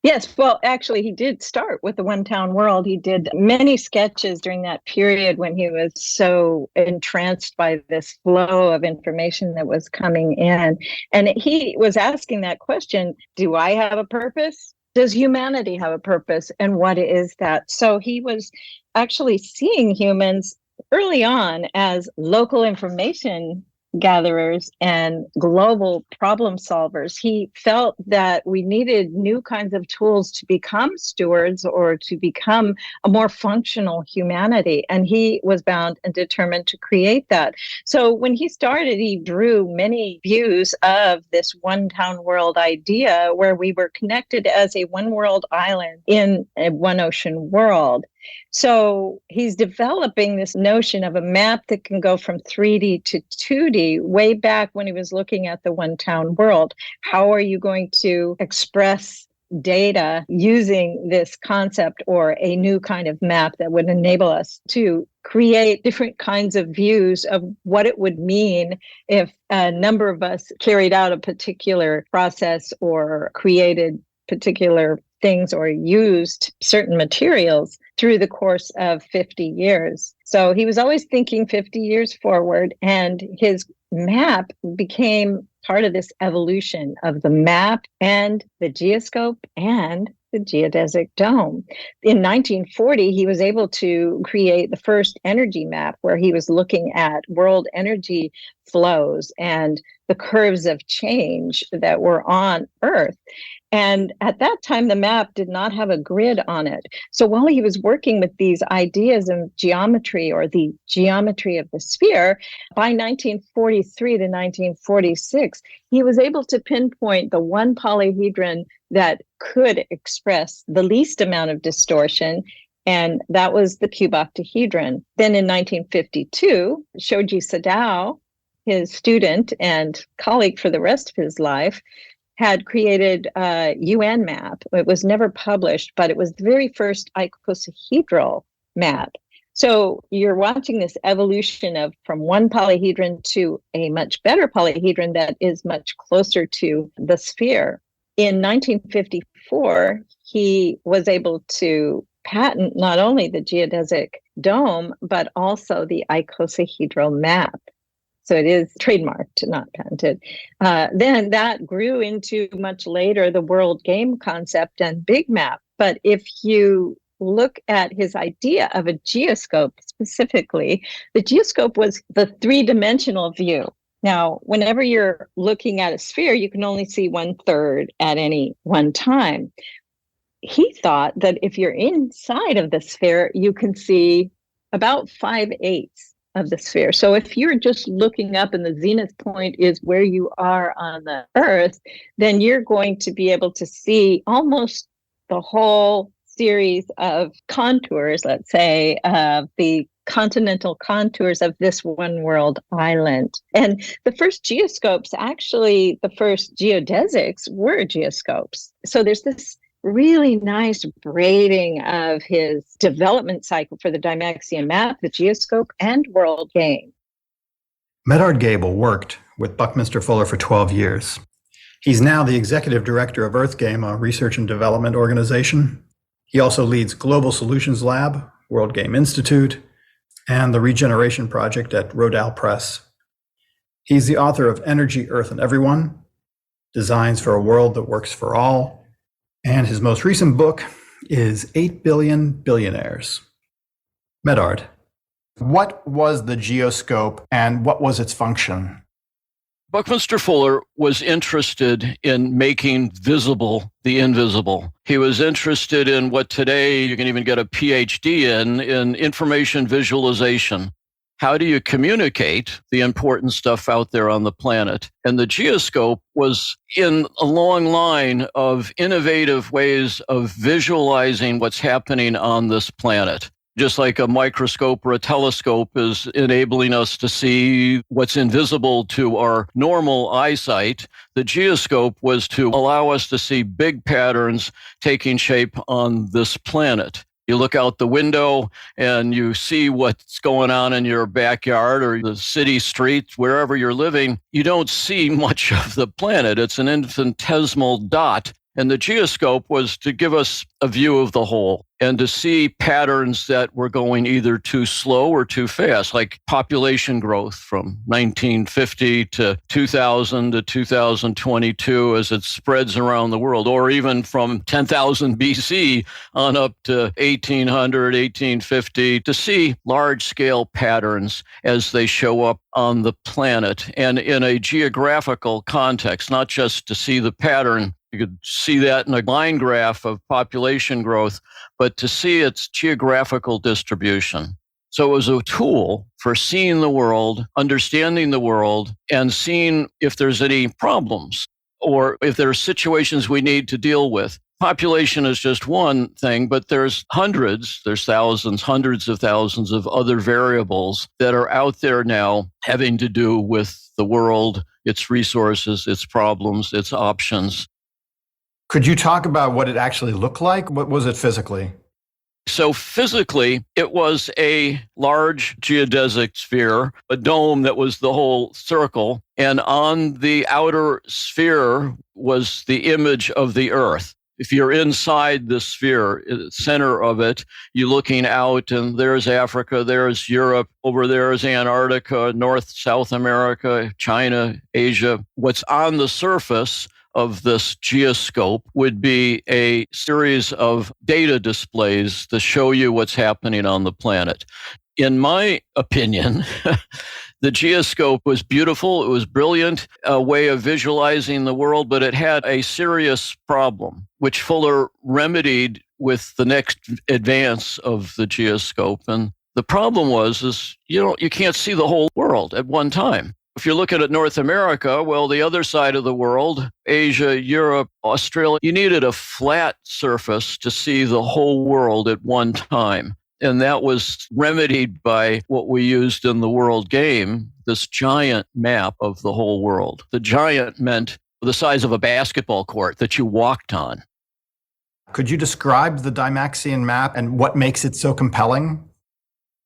Speaker 2: Yes, well, actually, he did start with the one-town world. He did many sketches during that period when he was so entranced by this flow of information that was coming in. And he was asking that question, do I have a purpose? Does humanity have a purpose? And what is that? So he was actually seeing humans early on as local information gatherers and global problem solvers. He felt that we needed new kinds of tools to become stewards or to become a more functional humanity. And he was bound and determined to create that. So when he started, he drew many views of this one town world idea where we were connected as a one world island in a one ocean world. So he's developing this notion of a map that can go from 3D to 2D way back when he was looking at the one town world. How are you going to express data using this concept or a new kind of map that would enable us to create different kinds of views of what it would mean if a number of us carried out a particular process or created particular things or used certain materials through the course of 50 years. So he was always thinking 50 years forward, and his map became part of this evolution of the map and the geoscope and the geodesic dome. In 1940, he was able to create the first energy map where he was looking at world energy flows and the curves of change that were on Earth. And at that time, the map did not have a grid on it. So while he was working with these ideas of geometry or the geometry of the sphere, by 1943 to 1946, he was able to pinpoint the one polyhedron that could express the least amount of distortion, and that was the cube octahedron. Then in 1952, Shoji Sadao, his student and colleague for the rest of his life, had created a UN map. It was never published, but it was the very first icosahedral map. So you're watching this evolution of from one polyhedron to a much better polyhedron that is much closer to the sphere. In 1954, he was able to patent not only the geodesic dome, but also the icosahedral map. So it is trademarked, not patented. Then that grew into much later the EarthGame concept and big map. But if you look at his idea of a geoscope specifically, the geoscope was the three-dimensional view. Now, whenever you're looking at a sphere, you can only see 1/3 at any one time. He thought that if you're inside of the sphere, you can see about 5/8 of the sphere. So if you're just looking up and the zenith point is where you are on the Earth, then you're going to be able to see almost the whole series of contours, let's say, of the continental contours of this one world island. And the first geoscopes, actually, the first geodesics were geoscopes. So there's this really nice braiding of his development cycle for the Dymaxion map, the geoscope, and EarthGame.
Speaker 1: Medard Gabel worked with Buckminster Fuller for 12 years. He's now the executive director of EarthGame, a research and development organization. He also leads Global Solutions Lab, EarthGame Institute, and the Regeneration Project at Rodale Press. He's the author of Energy, Earth, and Everyone, Designs for a World That Works for All, and his most recent book is 8 Billion Billionaires. Medard, what was the geoscope and what was its function?
Speaker 5: Buckminster Fuller was interested in making visible the invisible. He was interested in what today you can even get a PhD in information visualization. How do you communicate the important stuff out there on the planet? And the geoscope was in a long line of innovative ways of visualizing what's happening on this planet. Just like a microscope or a telescope is enabling us to see what's invisible to our normal eyesight, the geoscope was to allow us to see big patterns taking shape on this planet. You look out the window and you see what's going on in your backyard or the city streets, wherever you're living. You don't see much of the planet. It's an infinitesimal dot. And the geoscope was to give us a view of the whole and to see patterns that were going either too slow or too fast, like population growth from 1950 to 2000 to 2022 as it spreads around the world, or even from 10,000 BC on up to 1800, 1850, to see large-scale patterns as they show up on the planet and in a geographical context, not just to see the pattern. You could see that in a line graph of population growth, but to see its geographical distribution. So it was a tool for seeing the world, understanding the world, and seeing if there's any problems or if there are situations we need to deal with. Population is just one thing, but there's thousands, hundreds of thousands of other variables that are out there now having to do with the world, its resources, its problems, its options.
Speaker 1: Could you talk about what it actually looked like? What was it physically?
Speaker 5: So physically, it was a large geodesic sphere, a dome that was the whole circle. And on the outer sphere was the image of the Earth. If you're inside the sphere, center of it, you're looking out and there's Africa, there's Europe, over there is Antarctica, North, South America, China, Asia. What's on the surface of this geoscope would be a series of data displays to show you what's happening on the planet. In my opinion, The geoscope was beautiful. It was brilliant, a way of visualizing the world, but it had a serious problem, which Fuller remedied with the next advance of the geoscope. And the problem is you can't see the whole world at one time. If you're looking at North America, well, the other side of the world, Asia, Europe, Australia, you needed a flat surface to see the whole world at one time. And that was remedied by what we used in the EarthGame, this giant map of the whole world. The giant meant the size of a basketball court that you walked on.
Speaker 1: Could you describe the Dymaxion map and what makes it so compelling?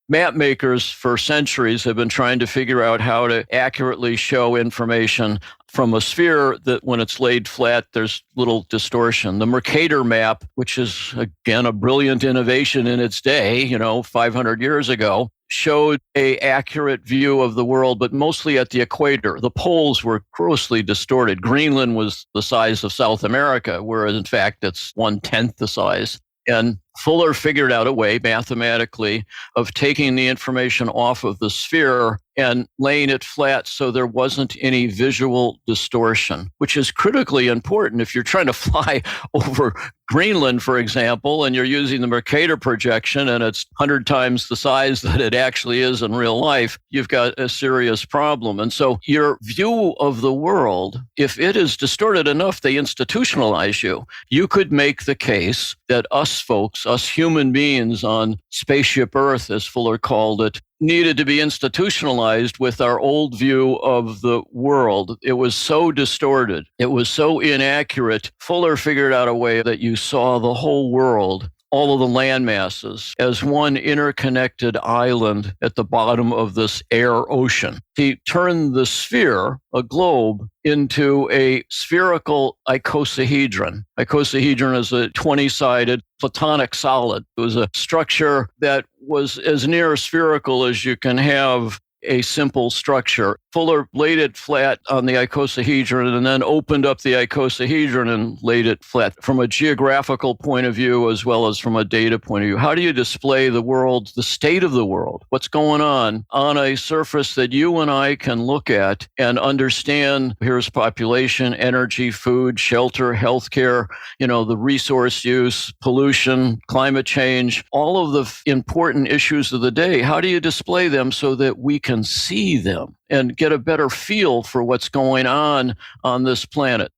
Speaker 5: Map makers for centuries have been trying to figure out how to accurately show information from a sphere that when it's laid flat, there's little distortion. The Mercator map, which is, again, a brilliant innovation in its day, 500 years ago, showed an accurate view of the world, but mostly at the equator. The poles were grossly distorted. Greenland was the size of South America, whereas in fact it's 1/10 the size. And Fuller figured out a way mathematically of taking the information off of the sphere and laying it flat so there wasn't any visual distortion, which is critically important if you're trying to fly over Greenland, for example, and you're using the Mercator projection and it's 100 times the size that it actually is in real life, you've got a serious problem. And so your view of the world, if it is distorted enough, they institutionalize you. You could make the case that us folks, us human beings on Spaceship Earth, as Fuller called it, needed to be institutionalized with our old view of the world. It was so distorted. It was so inaccurate. Fuller figured out a way that you saw the whole world, all of the land masses, as one interconnected island at the bottom of this air ocean. He turned the sphere, a globe, into a spherical icosahedron. Icosahedron is a 20-sided platonic solid. It was a structure that was as near spherical as you can have a simple structure. Fuller laid it flat on the icosahedron and then opened up the icosahedron and laid it flat from a geographical point of view as well as from a data point of view. How do you display the world, the state of the world, what's going on a surface that you and I can look at and understand? Here's population, energy, food, shelter, healthcare, the resource use, pollution, climate change, all of the important issues of the day. How do you display them so that we can see them and get a better feel for what's going on this planet?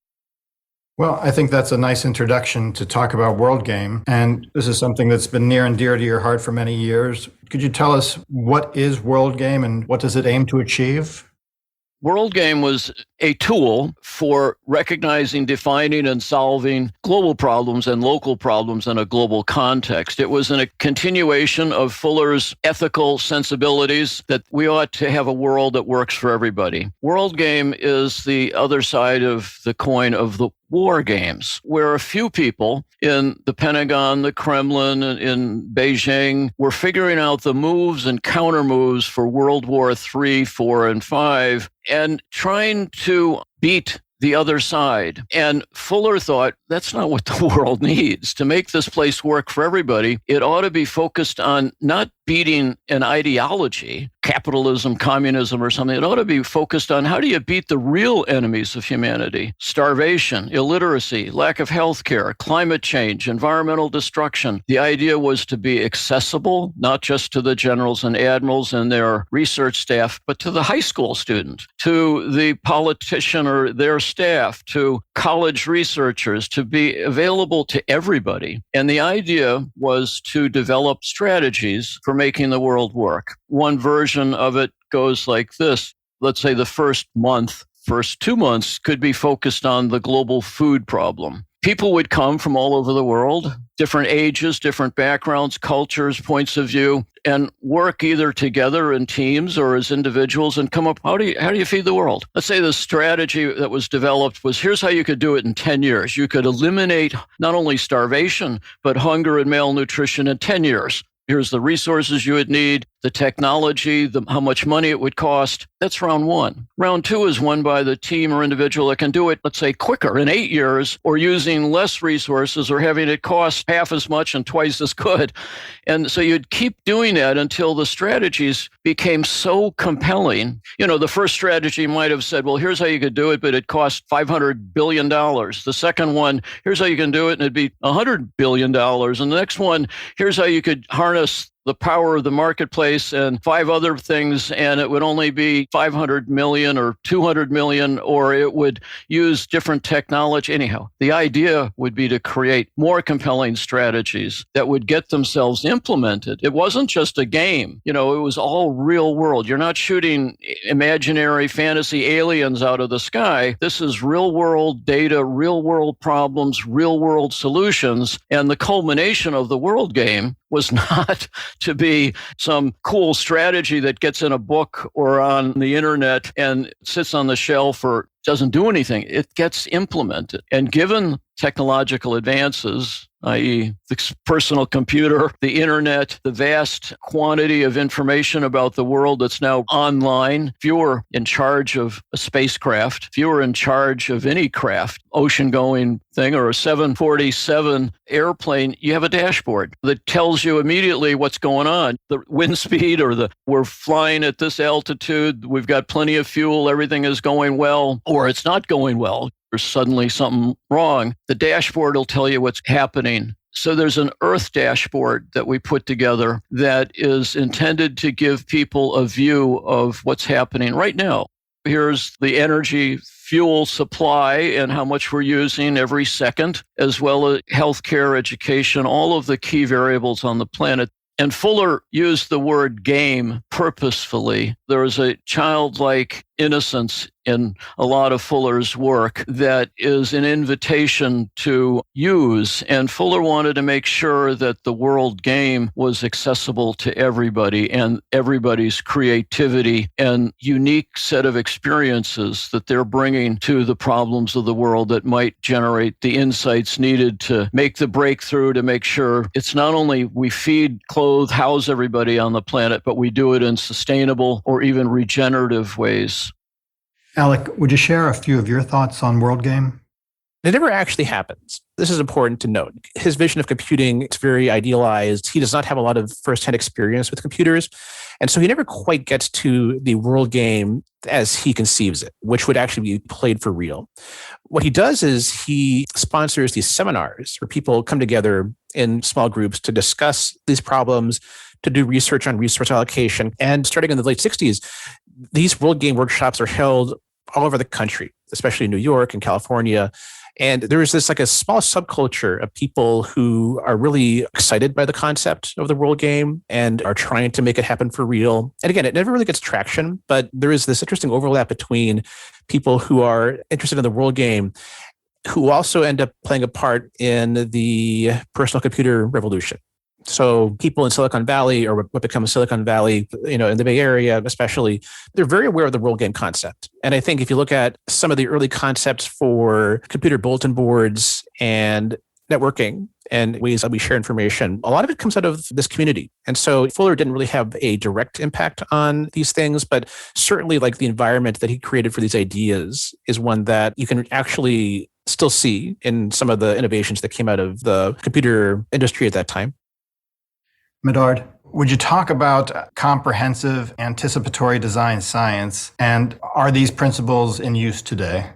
Speaker 1: Well, I think that's a nice introduction to talk about EarthGame. And this is something that's been near and dear to your heart for many years. Could you tell us what is EarthGame and what does it aim to achieve?
Speaker 5: EarthGame was a tool for recognizing, defining, and solving global problems and local problems in a global context. It was in a continuation of Fuller's ethical sensibilities that we ought to have a world that works for everybody. EarthGame is the other side of the coin of the war games, where a few people in the Pentagon, the Kremlin, in Beijing were figuring out the moves and counter moves for World War III, IV, and V, and trying to beat the other side. And Fuller thought, that's not what the world needs. To make this place work for everybody, it ought to be focused on not beating an ideology, capitalism, communism, or something. It ought to be focused on how do you beat the real enemies of humanity? Starvation, illiteracy, lack of health care, climate change, environmental destruction. The idea was to be accessible, not just to the generals and admirals and their research staff, but to the high school student, to the politician or their staff, to college researchers, to be available to everybody. And the idea was to develop strategies for making the world work. One version of it goes like this. Let's say the first 2 months could be focused on the global food problem. People would come from all over the world, different ages, different backgrounds, cultures, points of view, and work either together in teams or as individuals and come up, how do you feed the world? Let's say the strategy that was developed was, here's how you could do it in 10 years. You could eliminate not only starvation, but hunger and malnutrition in 10 years. Here's the resources you would need, the the technology, how much money it would cost. That's round one. Round two is won by the team or individual that can do it, let's say, quicker in 8 years, or using less resources, or having it cost half as much and twice as good. And so you'd keep doing that until the strategies became so compelling. The first strategy might have said, well, here's how you could do it, but it cost $500 billion. The second one, here's how you can do it, and it'd be $100 billion. And the next one, here's how you could harness the power of the marketplace and 5 other things, and it would only be 500 million or 200 million, or it would use different technology. Anyhow, the idea would be to create more compelling strategies that would get themselves implemented. It wasn't just a game. It was all real world. You're not shooting imaginary fantasy aliens out of the sky. This is real world data, real world problems, real world solutions. And the culmination of the world game was not to be some cool strategy that gets in a book or on the internet and sits on the shelf or doesn't do anything. It gets implemented. And given technological advances, i.e. the personal computer, the internet, the vast quantity of information about the world that's now online, if you were in charge of a spacecraft, if you were in charge of any craft, ocean-going thing or a 747 airplane, you have a dashboard that tells you immediately what's going on. The wind speed, or we're flying at this altitude, we've got plenty of fuel, everything is going well, or it's not going well. There's suddenly something wrong. The dashboard will tell you what's happening. So there's an Earth dashboard that we put together that is intended to give people a view of what's happening right now. Here's the energy fuel supply and how much we're using every second, as well as healthcare, education, all of the key variables on the planet. And Fuller used the word game purposefully. There is a childlike innocence in a lot of Fuller's work that is an invitation to use. And Fuller wanted to make sure that the world game was accessible to everybody and everybody's creativity and unique set of experiences that they're bringing to the problems of the world that might generate the insights needed to make the breakthrough, to make sure it's not only we feed, clothe, house everybody on the planet, but we do it in sustainable or even regenerative ways.
Speaker 1: Alec, would you share a few of your thoughts on World Game?
Speaker 3: It never actually happens. This is important to note. His vision of computing is very idealized. He does not have a lot of firsthand experience with computers. And so he never quite gets to the World Game as he conceives it, which would actually be played for real. What he does is he sponsors these seminars where people come together in small groups to discuss these problems, to do research on resource allocation. And starting in the late 60s, these World Game workshops are held all over the country, especially in New York and California. And there is this like a small subculture of people who are really excited by the concept of the World Game and are trying to make it happen for real. And again, it never really gets traction, but there is this interesting overlap between people who are interested in the World Game who also end up playing a part in the personal computer revolution. So people in Silicon Valley, or what becomes Silicon Valley, in the Bay Area especially, they're very aware of the World Game concept. And I think if you look at some of the early concepts for computer bulletin boards and networking and ways that we share information, a lot of it comes out of this community. And so Fuller didn't really have a direct impact on these things, but certainly like the environment that he created for these ideas is one that you can actually still see in some of the innovations that came out of the computer industry at that time.
Speaker 1: Medard, would you talk about comprehensive anticipatory design science, and are these principles in use today?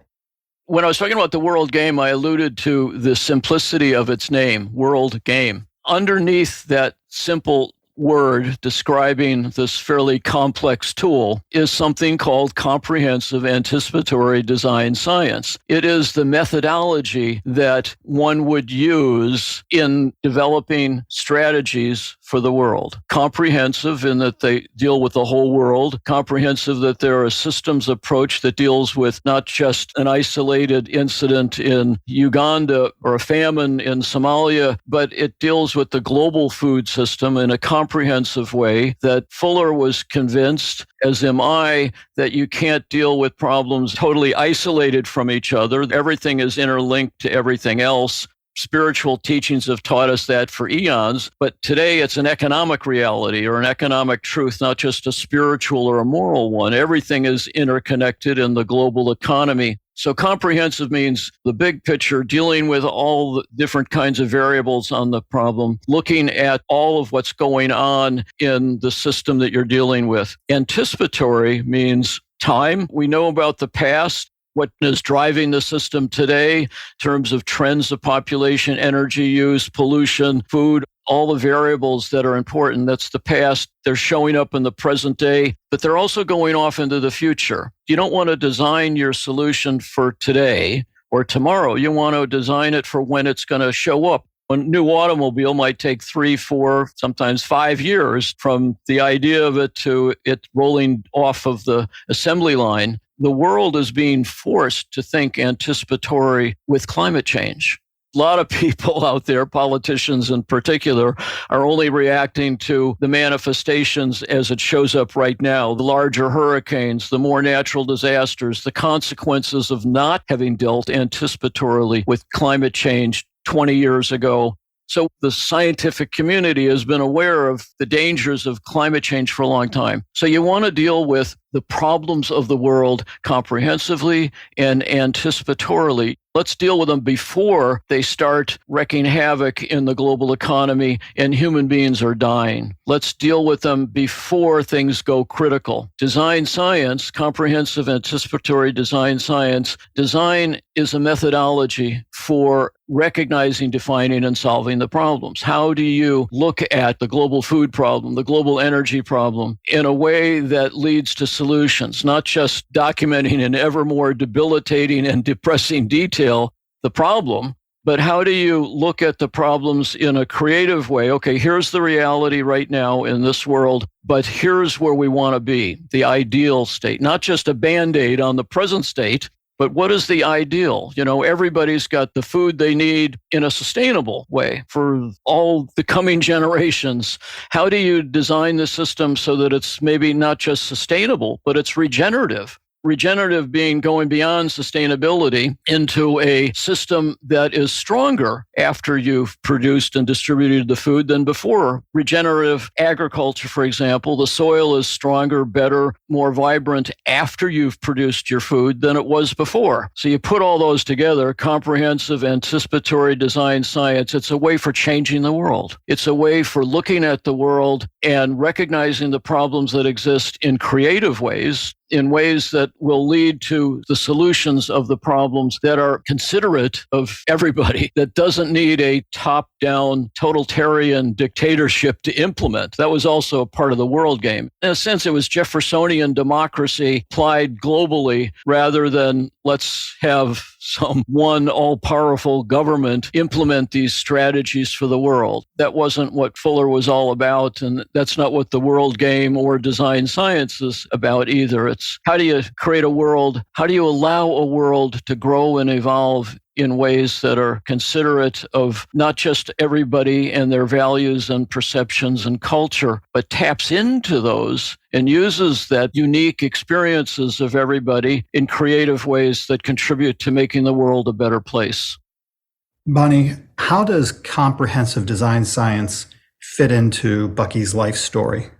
Speaker 5: When I was talking about the World Game, I alluded to the simplicity of its name, World Game. Underneath that simple word describing this fairly complex tool is something called comprehensive anticipatory design science. It is the methodology that one would use in developing strategies for the world. Comprehensive in that they deal with the whole world. Comprehensive that they're a systems approach that deals with not just an isolated incident in Uganda or a famine in Somalia, but it deals with the global food system in a comprehensive way that Fuller was convinced, as am I, that you can't deal with problems totally isolated from each other. Everything is interlinked to everything else. spiritual teachings have taught us that for eons, but today it's an economic reality or an economic truth, not just a spiritual or a moral one. Everything is interconnected in the global economy. So comprehensive means the big picture, dealing with all the different kinds of variables on the problem, looking at all of what's going on in the system that you're dealing with. Anticipatory means time. We know about the past, what is driving the system today in terms of trends of population, energy use, pollution, food, all the variables that are important. That's the past. They're showing up in the present day, but they're also going off into the future. You don't want to design your solution for today or tomorrow. You want to design it for when it's going to show up. A new automobile might take 3, 4, sometimes 5 years from the idea of it to it rolling off of the assembly line. The world is being forced to think anticipatory with climate change. A lot of people out there, politicians in particular, are only reacting to the manifestations as it shows up right now. The larger hurricanes, the more natural disasters, the consequences of not having dealt anticipatorily with climate change 20 years ago. So the scientific community has been aware of the dangers of climate change for a long time. So you want to deal with the problems of the world comprehensively and anticipatorily. Let's deal with them before they start wreaking havoc in the global economy and human beings are dying. Let's deal with them before things go critical. Design science, comprehensive anticipatory design science, design is a methodology for recognizing, defining, and solving the problems. How do you look at the global food problem, the global energy problem in a way that leads to solutions, not just documenting in ever more debilitating and depressing detail the problem, but how do you look at the problems in a creative way? Okay, here's the reality right now in this world, but here's where we want to be, the ideal state, not just a Band-Aid on the present state, but what is the ideal? You know, everybody's got the food they need in a sustainable way for all the coming generations. How do you design the system so that it's maybe not just sustainable, but it's regenerative? Regenerative being going beyond sustainability into a system that is stronger after you've produced and distributed the food than before. Regenerative agriculture, for example, the soil is stronger, better, more vibrant after you've produced your food than it was before. So you put all those together, comprehensive anticipatory design science, it's a way for changing the world. It's a way for looking at the world and recognizing the problems that exist in creative ways, in ways that will lead to the solutions of the problems that are considerate of everybody, that doesn't need a top-down totalitarian dictatorship to implement. That was also a part of the world game. In a sense, it was Jeffersonian democracy applied globally rather than let's have some one all-powerful government implement these strategies for the world. That wasn't what Fuller was all about, and that's not what the world game or design science is about either. It's how do you create a world? How do you allow a world to grow and evolve in ways that are considerate of not just everybody and their values and perceptions and culture, but taps into those and uses that unique experiences of everybody in creative ways that contribute to making the world a better place.
Speaker 1: Bonnie, how does comprehensive design science fit into Bucky's life story?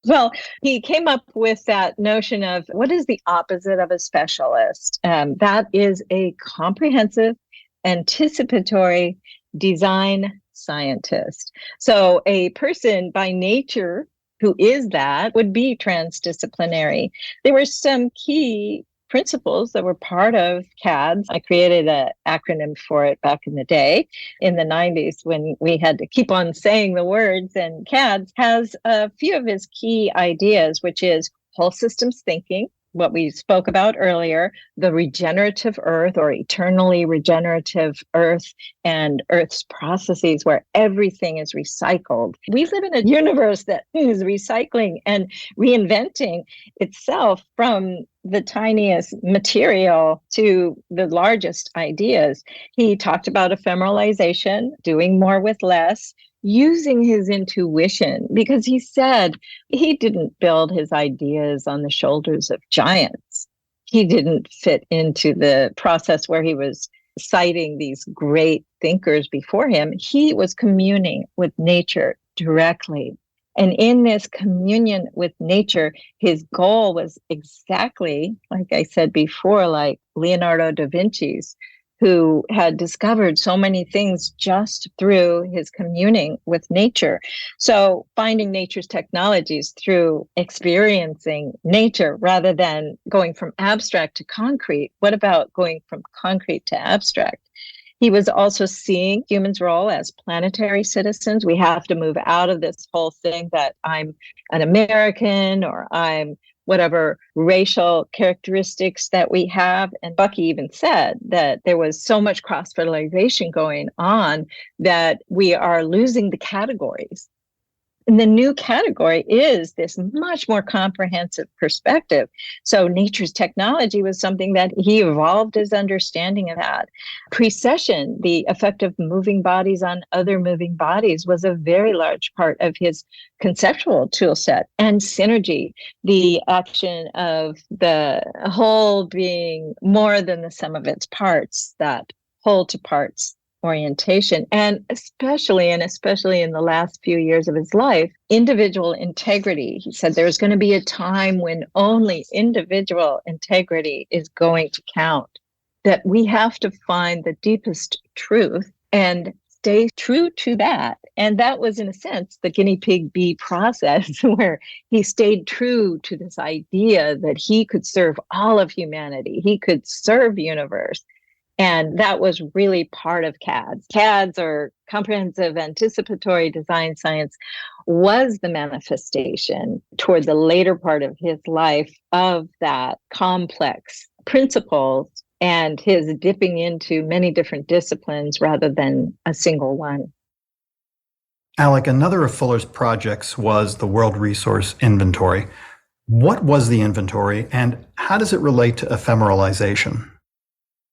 Speaker 2: Well, he came up with that notion of what is the opposite of a specialist? That is a comprehensive, anticipatory design scientist. So a person by nature who is that would be transdisciplinary. There were some key principles that were part of CADS. I created an acronym for it back in the day, in the 90s, when we had to keep on saying the words. And CADS has a few of his key ideas, which is whole systems thinking, what we spoke about earlier, the regenerative earth or eternally regenerative earth and earth's processes where everything is recycled. We live in a universe that is recycling and reinventing itself from the tiniest material to the largest ideas. He talked about ephemeralization, doing more with less, using his intuition, because he said he didn't build his ideas on the shoulders of giants. He didn't fit into the process where he was citing these great thinkers before him, he was communing with nature directly. And in this communion with nature, his goal was exactly, like I said before, like Leonardo da Vinci's, who had discovered so many things just through his communing with nature. So finding nature's technologies through experiencing nature rather than going from abstract to concrete. What about going from concrete to abstract? He was also seeing humans' role as planetary citizens. We have to move out of this whole thing that I'm an American or I'm whatever racial characteristics that we have. And Bucky even said that there was so much cross-fertilization going on that we are losing the categories. And the new category is this much more comprehensive perspective. So nature's technology was something that he evolved his understanding of that. Precession, the effect of moving bodies on other moving bodies, was a very large part of his conceptual tool set. And synergy, the action of the whole being more than the sum of its parts, that whole to parts orientation, and especially in the last few years of his life, individual integrity. He said there's going to be a time when only individual integrity is going to count, that we have to find the deepest truth and stay true to that. And that was, in a sense, the guinea pig bee process, where he stayed true to this idea that he could serve all of humanity, he could serve the universe. And that was really part of CADS. CADS, or Comprehensive Anticipatory Design Science, was the manifestation toward the later part of his life of that complex principles and his dipping into many different disciplines rather than a single one.
Speaker 1: Alec, another of Fuller's projects was the World Resource Inventory. What was the inventory, and how does it relate to ephemeralization?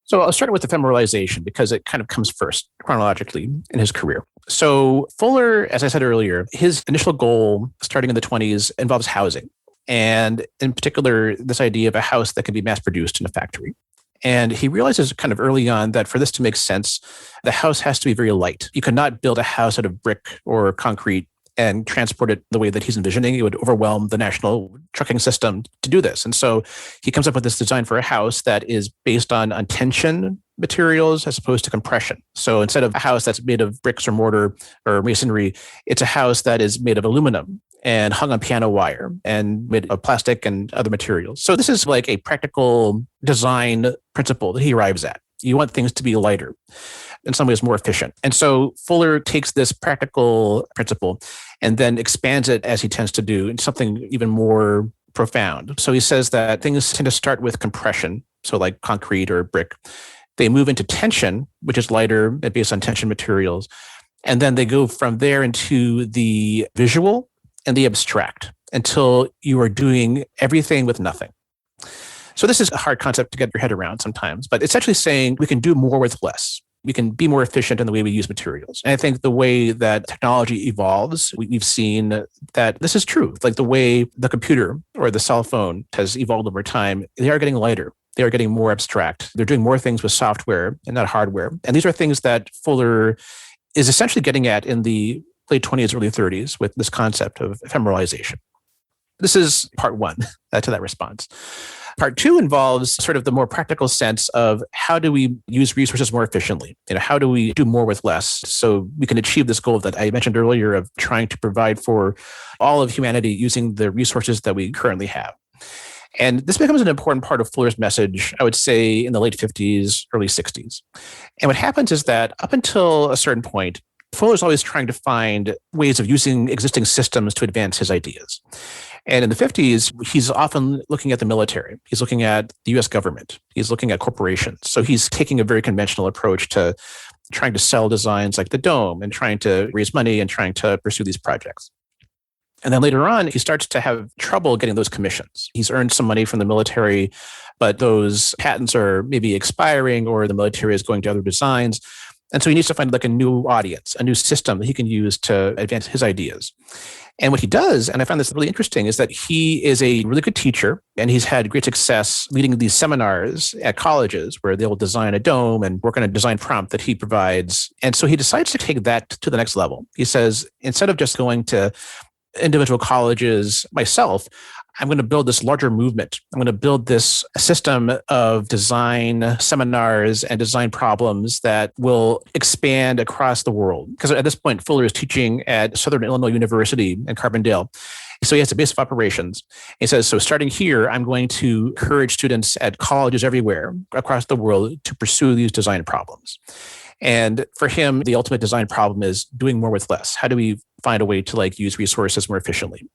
Speaker 3: So I'll start with ephemeralization because it kind of comes first chronologically in his career. So Fuller, as I said earlier, his initial goal starting in the 20s involves housing. And in particular, this idea of a house that can be mass produced in a factory. And he realizes kind of early on that for this to make sense, the house has to be very light. You cannot build a house out of brick or concrete and transport it the way that he's envisioning. It would overwhelm the national trucking system to do this. And so he comes up with this design for a house that is based on tension materials as opposed to compression. So instead of a house that's made of bricks or mortar or masonry, it's a house that is made of aluminum and hung on piano wire and made of plastic and other materials. So this is like a practical design principle that he arrives at. You want things to be lighter, in some ways more efficient. And so Fuller takes this practical principle and then expands it, as he tends to do, into something even more profound. So he says that things tend to start with compression, so like concrete or brick. They move into tension, which is lighter and based on tension materials. And then they go from there into the visual and the abstract until you are doing everything with nothing. So this is a hard concept to get your head around sometimes, but it's actually saying we can do more with less. We can be more efficient in the way we use materials. And I think the way that technology evolves, we've seen that this is true. Like the way the computer or the cell phone has evolved over time, they are getting lighter. They are getting more abstract. They're doing more things with software and not hardware. And these are things that Fuller is essentially getting at in the late 20s, early 30s with this concept of ephemeralization. This is part one to that response. Part two involves sort of the more practical sense of how do we use resources more efficiently? How do we do more with less so we can achieve this goal that I mentioned earlier of trying to provide for all of humanity using the resources that we currently have. And this becomes an important part of Fuller's message, I would say, in the late 50s, early 60s. And what happens is that up until a certain point, Fuller's always trying to find ways of using existing systems to advance his ideas. And in the 50s, he's often looking at the military. He's looking at the US government. He's looking at corporations. So he's taking a very conventional approach to trying to sell designs like the dome and trying to raise money and trying to pursue these projects. And then later on, he starts to have trouble getting those commissions. He's earned some money from the military, but those patents are maybe expiring or the military is going to other designs. And so he needs to find like a new audience, a new system that he can use to advance his ideas. And what he does, and I found this really interesting, is that he is a really good teacher, and he's had great success leading these seminars at colleges where they'll design a dome and work on a design prompt that he provides. And so he decides to take that to the next level. He says, instead of just going to individual colleges myself, I'm going to build this larger movement. I'm going to build this system of design seminars and design problems that will expand across the world. Because at this point, Fuller is teaching at Southern Illinois University in Carbondale. So he has a base of operations. He says, so starting here, I'm going to encourage students at colleges everywhere across the world to pursue these design problems. And for him, the ultimate design problem is doing more with less. How do we find a way to use resources more efficiently?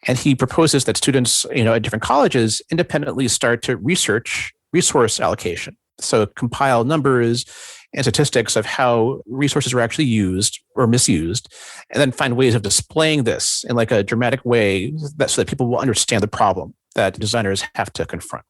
Speaker 3: And he proposes that students, at different colleges independently start to research resource allocation. So compile numbers and statistics of how resources are actually used or misused, and then find ways of displaying this in a dramatic way so that people will understand the problem that designers have to confront.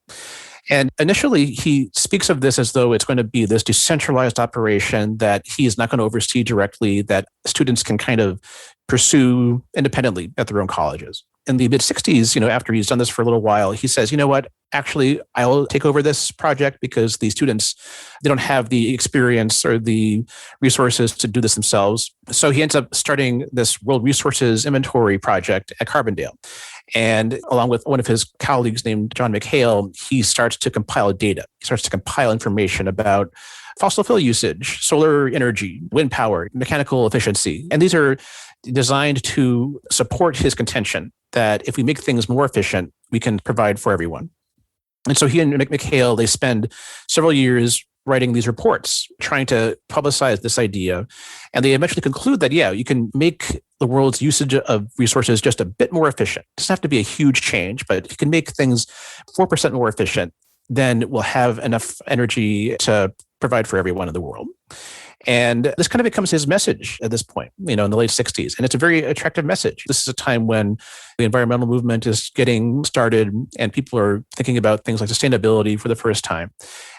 Speaker 3: And initially, he speaks of this as though it's going to be this decentralized operation that he is not going to oversee directly, that students can kind of pursue independently at their own colleges. In the mid-60s, after he's done this for a little while, he says, you know what, actually, I'll take over this project because the students, they don't have the experience or the resources to do this themselves. So he ends up starting this World Resources Inventory project at Carbondale. And along with one of his colleagues named John McHale, he starts to compile data. He starts to compile information about fossil fuel usage, solar energy, wind power, mechanical efficiency. And these are designed to support his contention that if we make things more efficient, we can provide for everyone. And so he and McHale, they spend several years writing these reports, trying to publicize this idea. And they eventually conclude that, you can make the world's usage of resources just a bit more efficient. It doesn't have to be a huge change, but if you can make things 4% more efficient, then we'll have enough energy to provide for everyone in the world. And this kind of becomes his message at this point, in the late 60s. And it's a very attractive message. This is a time when the environmental movement is getting started and people are thinking about things like sustainability for the first time.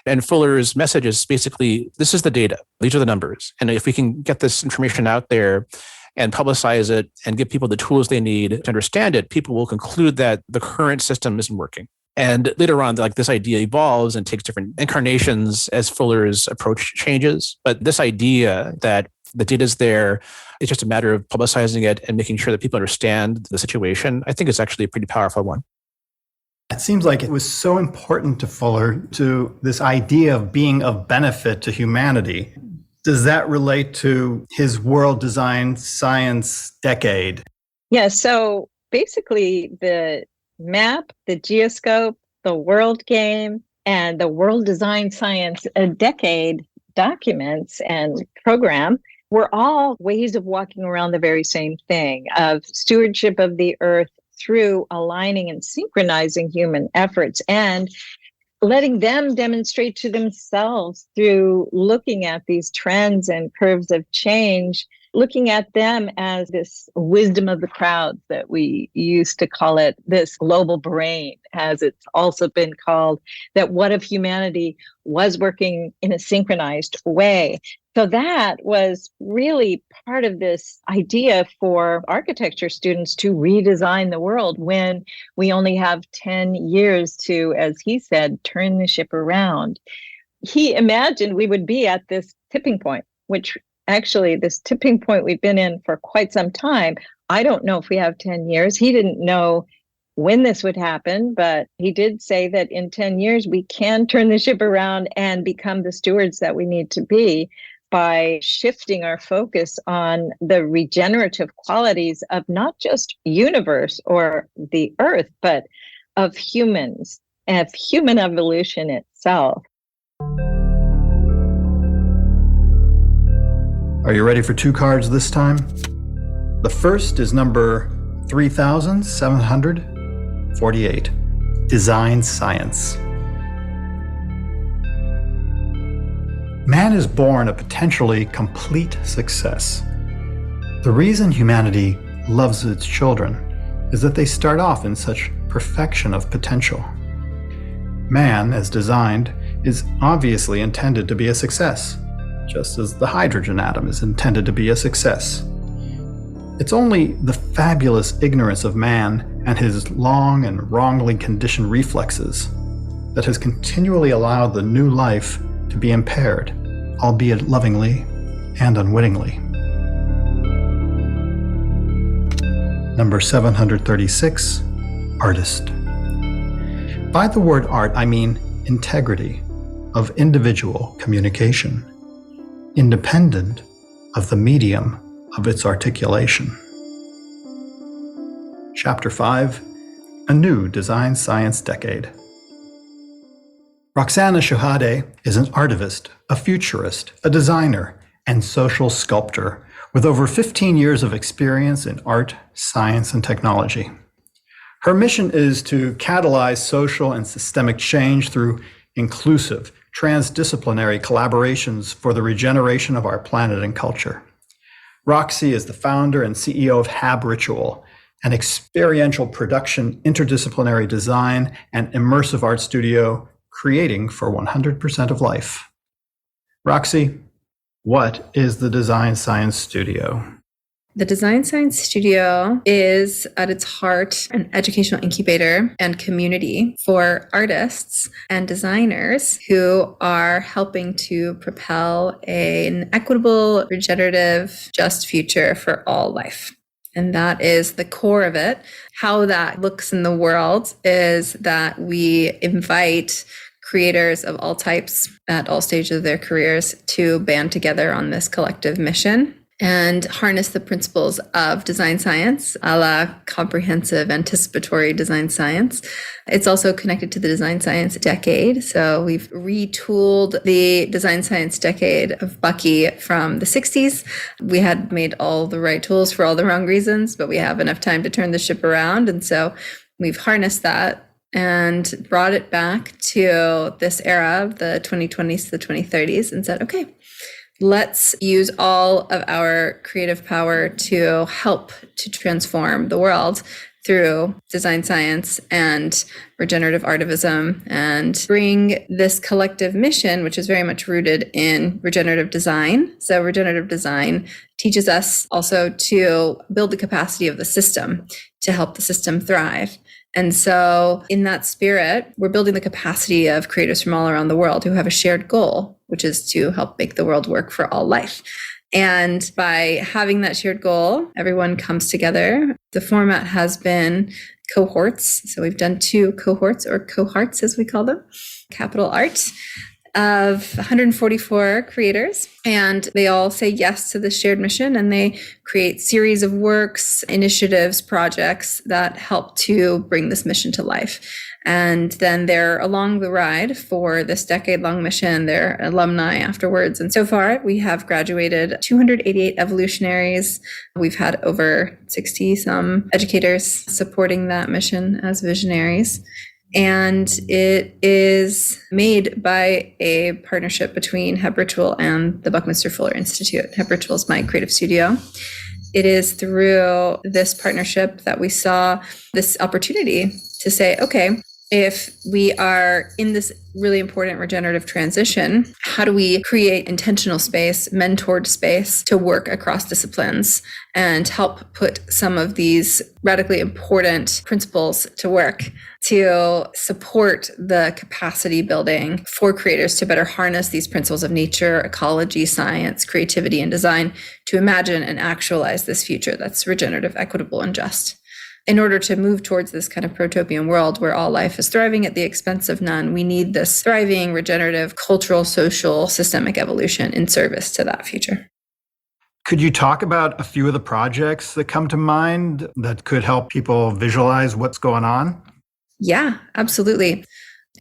Speaker 3: And Fuller's message is basically, this is the data. These are the numbers. And if we can get this information out there and publicize it and give people the tools they need to understand it, people will conclude that the current system isn't working. And later on, this idea evolves and takes different incarnations as Fuller's approach changes. But this idea that the data is there, it's just a matter of publicizing it and making sure that people understand the situation, I think is actually a pretty powerful one.
Speaker 1: It seems like it was so important to Fuller, to this idea of being of benefit to humanity. Does that relate to his world design science decade?
Speaker 2: Yeah, so basically the map, the geoscope, the EarthGame, and the World Design Science Decade documents and program were all ways of walking around the very same thing of stewardship of the earth through aligning and synchronizing human efforts and letting them demonstrate to themselves through looking at these trends and curves of change, looking at them as this wisdom of the crowds that we used to call it, this global brain, as it's also been called, that what if humanity was working in a synchronized way? So that was really part of this idea for architecture students to redesign the world when we only have 10 years to, as he said, turn the ship around. He imagined we would be at this tipping point, which actually, this tipping point we've been in for quite some time. I don't know if we have 10 years. He didn't know when this would happen, but he did say that in 10 years, we can turn the ship around and become the stewards that we need to be by shifting our focus on the regenerative qualities of not just universe or the earth, but of humans, of human evolution itself.
Speaker 1: Are you ready for 2 cards this time? The first is number 3748, Design Science. Man is born a potentially complete success. The reason humanity loves its children is that they start off in such perfection of potential. Man, as designed, is obviously intended to be a success, just as the hydrogen atom is intended to be a success. It's only the fabulous ignorance of man and his long and wrongly conditioned reflexes that has continually allowed the new life to be impaired, albeit lovingly and unwittingly. Number 736, artist. By the word art, I mean integrity of individual communication, independent of the medium of its articulation. Chapter 5, A New Design Science Decade. Roxanna Shohadaee is an archivist, a futurist, a designer, and social sculptor with over 15 years of experience in art, science, and technology. Her mission is to catalyze social and systemic change through inclusive, transdisciplinary collaborations for the regeneration of our planet and culture. Roxy is the founder and CEO of Hab Ritual, an experiential production, interdisciplinary design, and immersive art studio creating for 100% of life. Roxy, what is the Design Science Studio?
Speaker 6: The Design Science Studio is, at its heart, an educational incubator and community for artists and designers who are helping to propel an equitable, regenerative, just future for all life. And that is the core of it. How that looks in the world is that we invite creators of all types at all stages of their careers to band together on this collective mission and harness the principles of design science, a la comprehensive anticipatory design science. It's also connected to the design science decade. So we've retooled the design science decade of Bucky from the 60s. We had made all the right tools for all the wrong reasons, but we have enough time to turn the ship around. And so we've harnessed that and brought it back to this era of the 2020s to the 2030s and said, okay, let's use all of our creative power to help to transform the world through design science and regenerative artivism and bring this collective mission, which is very much rooted in regenerative design. So regenerative design teaches us also to build the capacity of the system to help the system thrive. And so in that spirit, we're building the capacity of creators from all around the world who have a shared goal, which is to help make the world work for all life. And by having that shared goal, everyone comes together. The format has been cohorts. So we've done 2 cohorts, or cohorts as we call them, capital Art, of 144 creators, and they all say yes to the shared mission, and they create series of works, initiatives, projects that help to bring this mission to life. And then they're along the ride for this decade-long mission. They're alumni afterwards. And so far, we have graduated 288 evolutionaries. We've had over 60-some educators supporting that mission as visionaries. And it is made by a partnership between Hab Ritual and the Buckminster Fuller Institute. Hab Ritual is my creative studio. It is through this partnership that we saw this opportunity to say, okay, if we are in this really important regenerative transition, how do we create intentional space, mentored space to work across disciplines and help put some of these radically important principles to work to support the capacity building for creators to better harness these principles of nature, ecology, science, creativity, and design to imagine and actualize this future that's regenerative, equitable, and just. In order to move towards this kind of protopian world where all life is thriving at the expense of none, we need this thriving, regenerative, cultural, social, systemic evolution in service to that future.
Speaker 1: Could you talk about a few of the projects that come to mind that could help people visualize what's going on?
Speaker 6: Yeah, absolutely.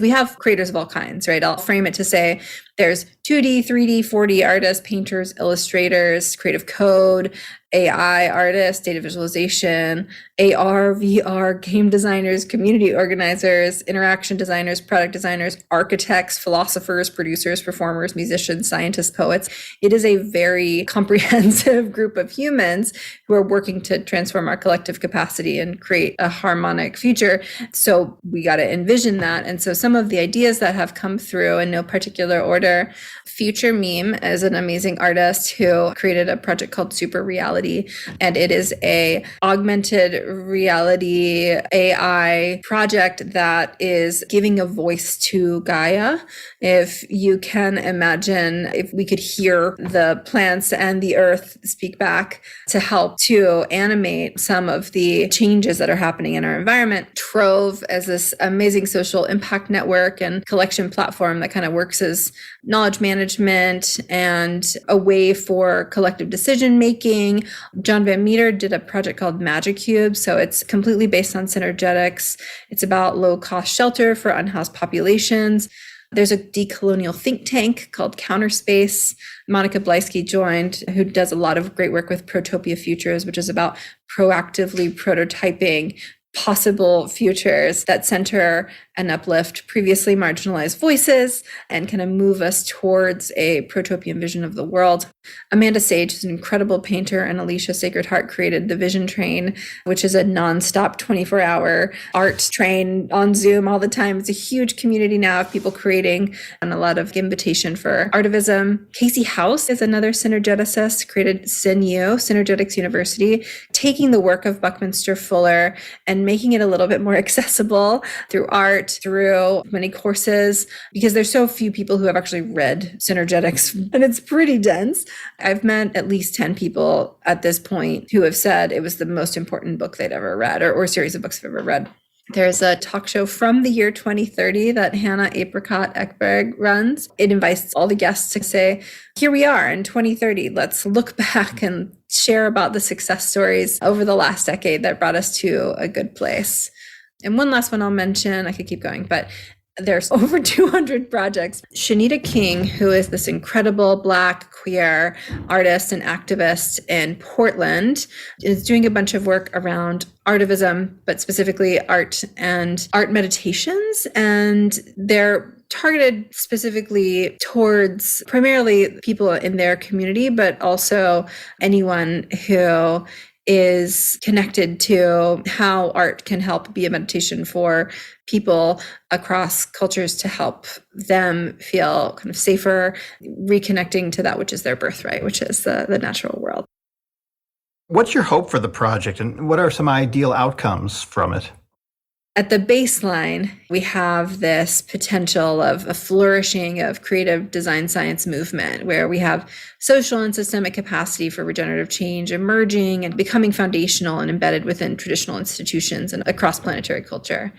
Speaker 6: We have creators of all kinds, right? I'll frame it to say there's 2D, 3D, 4D artists, painters, illustrators, creative code, AI artists, data visualization, AR, VR, game designers, community organizers, interaction designers, product designers, architects, philosophers, producers, performers, musicians, scientists, poets. It is a very comprehensive group of humans who are working to transform our collective capacity and create a harmonic future. So we got to envision that. And so some of the ideas that have come through in no particular order, Future Meme is an amazing artist who created a project called Super Reality reality. And it is a augmented reality AI project that is giving a voice to Gaia. If you can imagine, if we could hear the plants and the earth speak back to help to animate some of the changes that are happening in our environment. Trove as this amazing social impact network and collection platform that kind of works as knowledge management and a way for collective decision making. John Van Meter did a project called Magic Cube. So it's completely based on synergetics. It's about low cost shelter for unhoused populations. There's a decolonial think tank called Counterspace. Monica Blyski joined, who does a lot of great work with Protopia Futures, which is about proactively prototyping possible futures that center and uplift previously marginalized voices and kind of move us towards a protopian vision of the world. Amanda Sage is an incredible painter, and Alicia Sacred Heart created the Vision Train, which is a nonstop 24-hour art train on Zoom all the time. It's a huge community now of people creating and a lot of invitation for artivism. Casey House is another synergeticist, created SynU, Synergetics University, taking the work of Buckminster Fuller and making it a little bit more accessible through art, through many courses, because there's so few people who have actually read Synergetics, and it's pretty dense. I've met at least 10 people at this point who have said it was the most important book they'd ever read, or series of books they've ever read. There's a talk show from the year 2030 that Hannah Apricot Ekberg runs. It invites all the guests to say, here we are in 2030. Let's look back and share about the success stories over the last decade that brought us to a good place. And one last one I'll mention, I could keep going, but there's over 200 projects. Shanita King, who is this incredible Black queer artist and activist in Portland, is doing a bunch of work around artivism, but specifically art and art meditations. And they're targeted specifically towards primarily people in their community, but also anyone who is connected to how art can help be a meditation for people across cultures to help them feel kind of safer, reconnecting to that which is their birthright, which is the natural world.
Speaker 1: What's your hope for the project, and what are some ideal outcomes from it?
Speaker 6: At the baseline, we have this potential of a flourishing of creative design science movement where we have social and systemic capacity for regenerative change emerging and becoming foundational and embedded within traditional institutions and across planetary culture.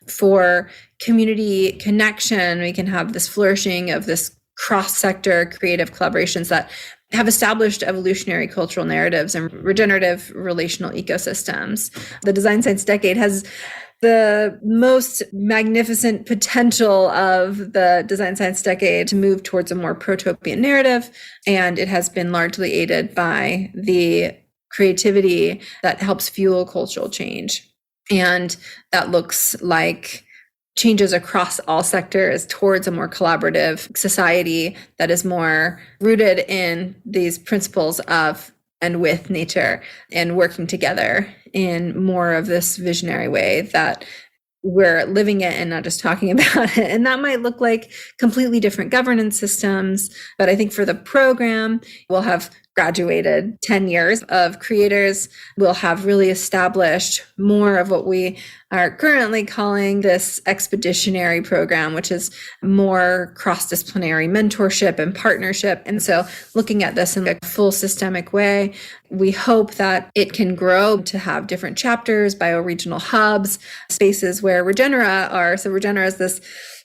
Speaker 6: For community connection, we can have this flourishing of this cross-sector creative collaborations that have established evolutionary cultural narratives and regenerative relational ecosystems. The design science decade has the most magnificent potential of the design science decade to move towards a more protopian narrative. And it has been largely aided by the creativity that helps fuel cultural change. And that looks like changes across all sectors towards a more collaborative society that is more rooted in these principles of and with nature and working together in more of this visionary way that we're living it and not just talking about it. And that might look like completely different governance systems. But I think for the program, we'll have graduated 10 years of creators. We'll have really established more of what we are currently calling this expeditionary program, which is more cross-disciplinary mentorship and partnership. And so looking at this in a full systemic way, we hope that it can grow to have different chapters, bioregional hubs, spaces where Regenera are. So Regenera is this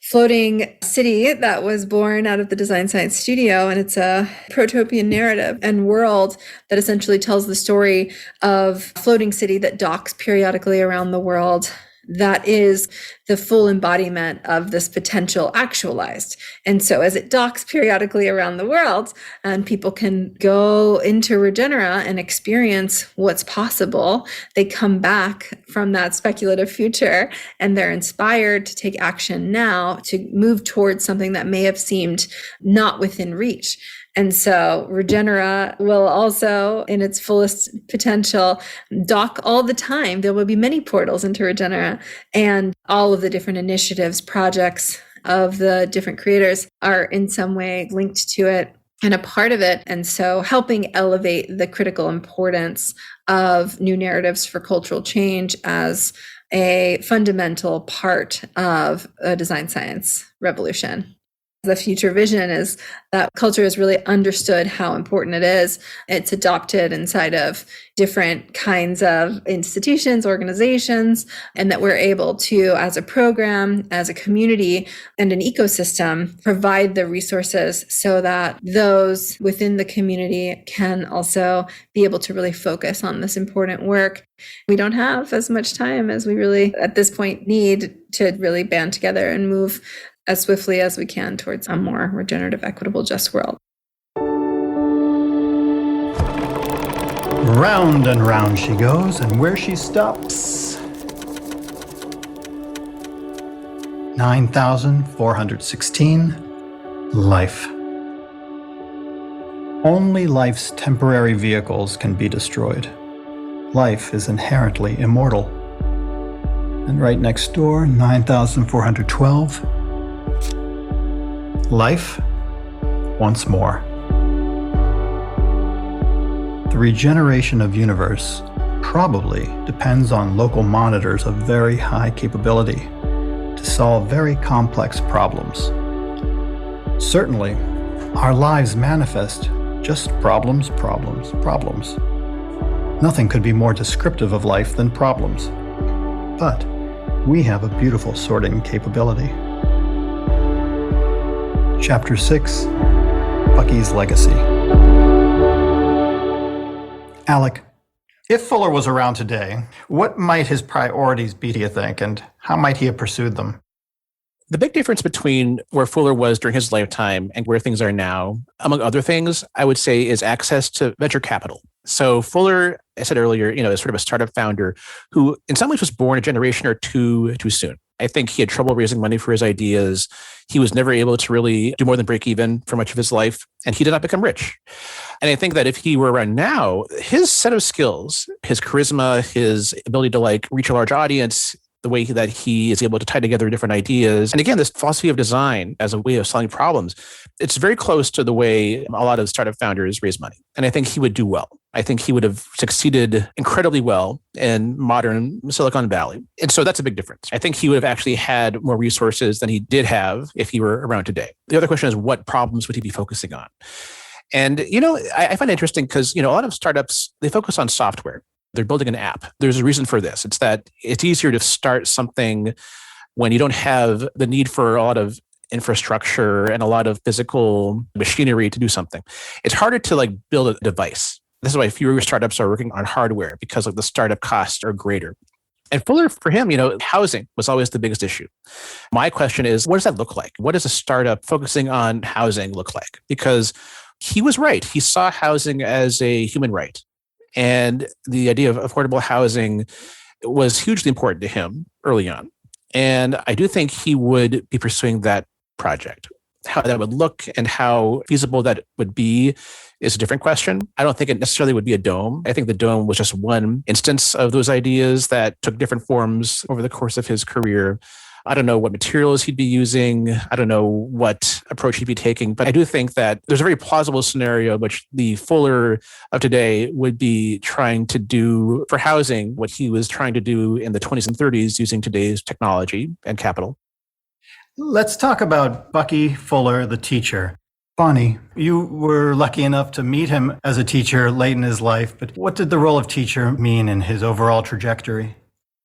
Speaker 6: floating city that was born out of the Design Science Studio, and it's a protopian narrative and world that essentially tells the story of a floating city that docks periodically around the world. That is the full embodiment of this potential actualized. And so as it docks periodically around the world and people can go into Regenera and experience what's possible, they come back from that speculative future and they're inspired to take action now to move towards something that may have seemed not within reach. And so Regenera will also, in its fullest potential, dock all the time. There will be many portals into Regenera, and all of the different initiatives, projects of the different creators are in some way linked to it. and a part of it. And so helping elevate the critical importance of new narratives for cultural change as a fundamental part of a design science revolution. The future vision is that culture has really understood how important it is. It's adopted inside of different kinds of institutions, organizations, and that we're able to, as a program, as a community, and an ecosystem, provide the resources so that those within the community can also be able to really focus on this important work. We don't have as much time as we really, at this point, need to really band together and move as swiftly as we can towards a more regenerative, equitable, just world.
Speaker 1: Round and round she goes, and where she stops, 9,416, life. Only life's temporary vehicles can be destroyed. Life is inherently immortal. And right next door, 9,412, life once more. The regeneration of universe probably depends on local monitors of very high capability to solve very complex problems. Certainly, our lives manifest just problems, problems, problems. Nothing could be more descriptive of life than problems. But we have a beautiful sorting capability. Chapter 6, Bucky's Legacy. Alec, if Fuller was around today, what might his priorities be, do you think, and how might he have pursued them?
Speaker 3: The big difference between where Fuller was during his lifetime and where things are now, among other things, I would say is access to venture capital. So Fuller, I said earlier, is sort of a startup founder who in some ways was born a generation or two too soon. I think he had trouble raising money for his ideas. He was never able to really do more than break even for much of his life, and he did not become rich. And I think that if he were around now, his set of skills, his charisma, his ability to reach a large audience, the way that he is able to tie together different ideas. And again, this philosophy of design as a way of solving problems, it's very close to the way a lot of startup founders raise money. And I think he would do well. I think he would have succeeded incredibly well in modern Silicon Valley. And so that's a big difference. I think he would have actually had more resources than he did have if he were around today. The other question is, what problems would he be focusing on? And, I find it interesting because, a lot of startups, they focus on software. They're building an app. There's a reason for this. It's that it's easier to start something when you don't have the need for a lot of infrastructure and a lot of physical machinery to do something. It's harder to build a device. This is why fewer startups are working on hardware, because the startup costs are greater. And Fuller, for him, housing was always the biggest issue. My question is, what does that look like? What does a startup focusing on housing look like? Because he was right. He saw housing as a human right. And the idea of affordable housing was hugely important to him early on. And I do think he would be pursuing that project. How that would look and how feasible that would be is a different question. I don't think it necessarily would be a dome. I think the dome was just one instance of those ideas that took different forms over the course of his career. I don't know what materials he'd be using. I don't know what approach he'd be taking. But I do think that there's a very plausible scenario in which the Fuller of today would be trying to do for housing what he was trying to do in the 20s and 30s using today's technology and capital.
Speaker 1: Let's talk about Bucky Fuller, the teacher. Bonnie, you were lucky enough to meet him as a teacher late in his life, but what did the role of teacher mean in his overall trajectory?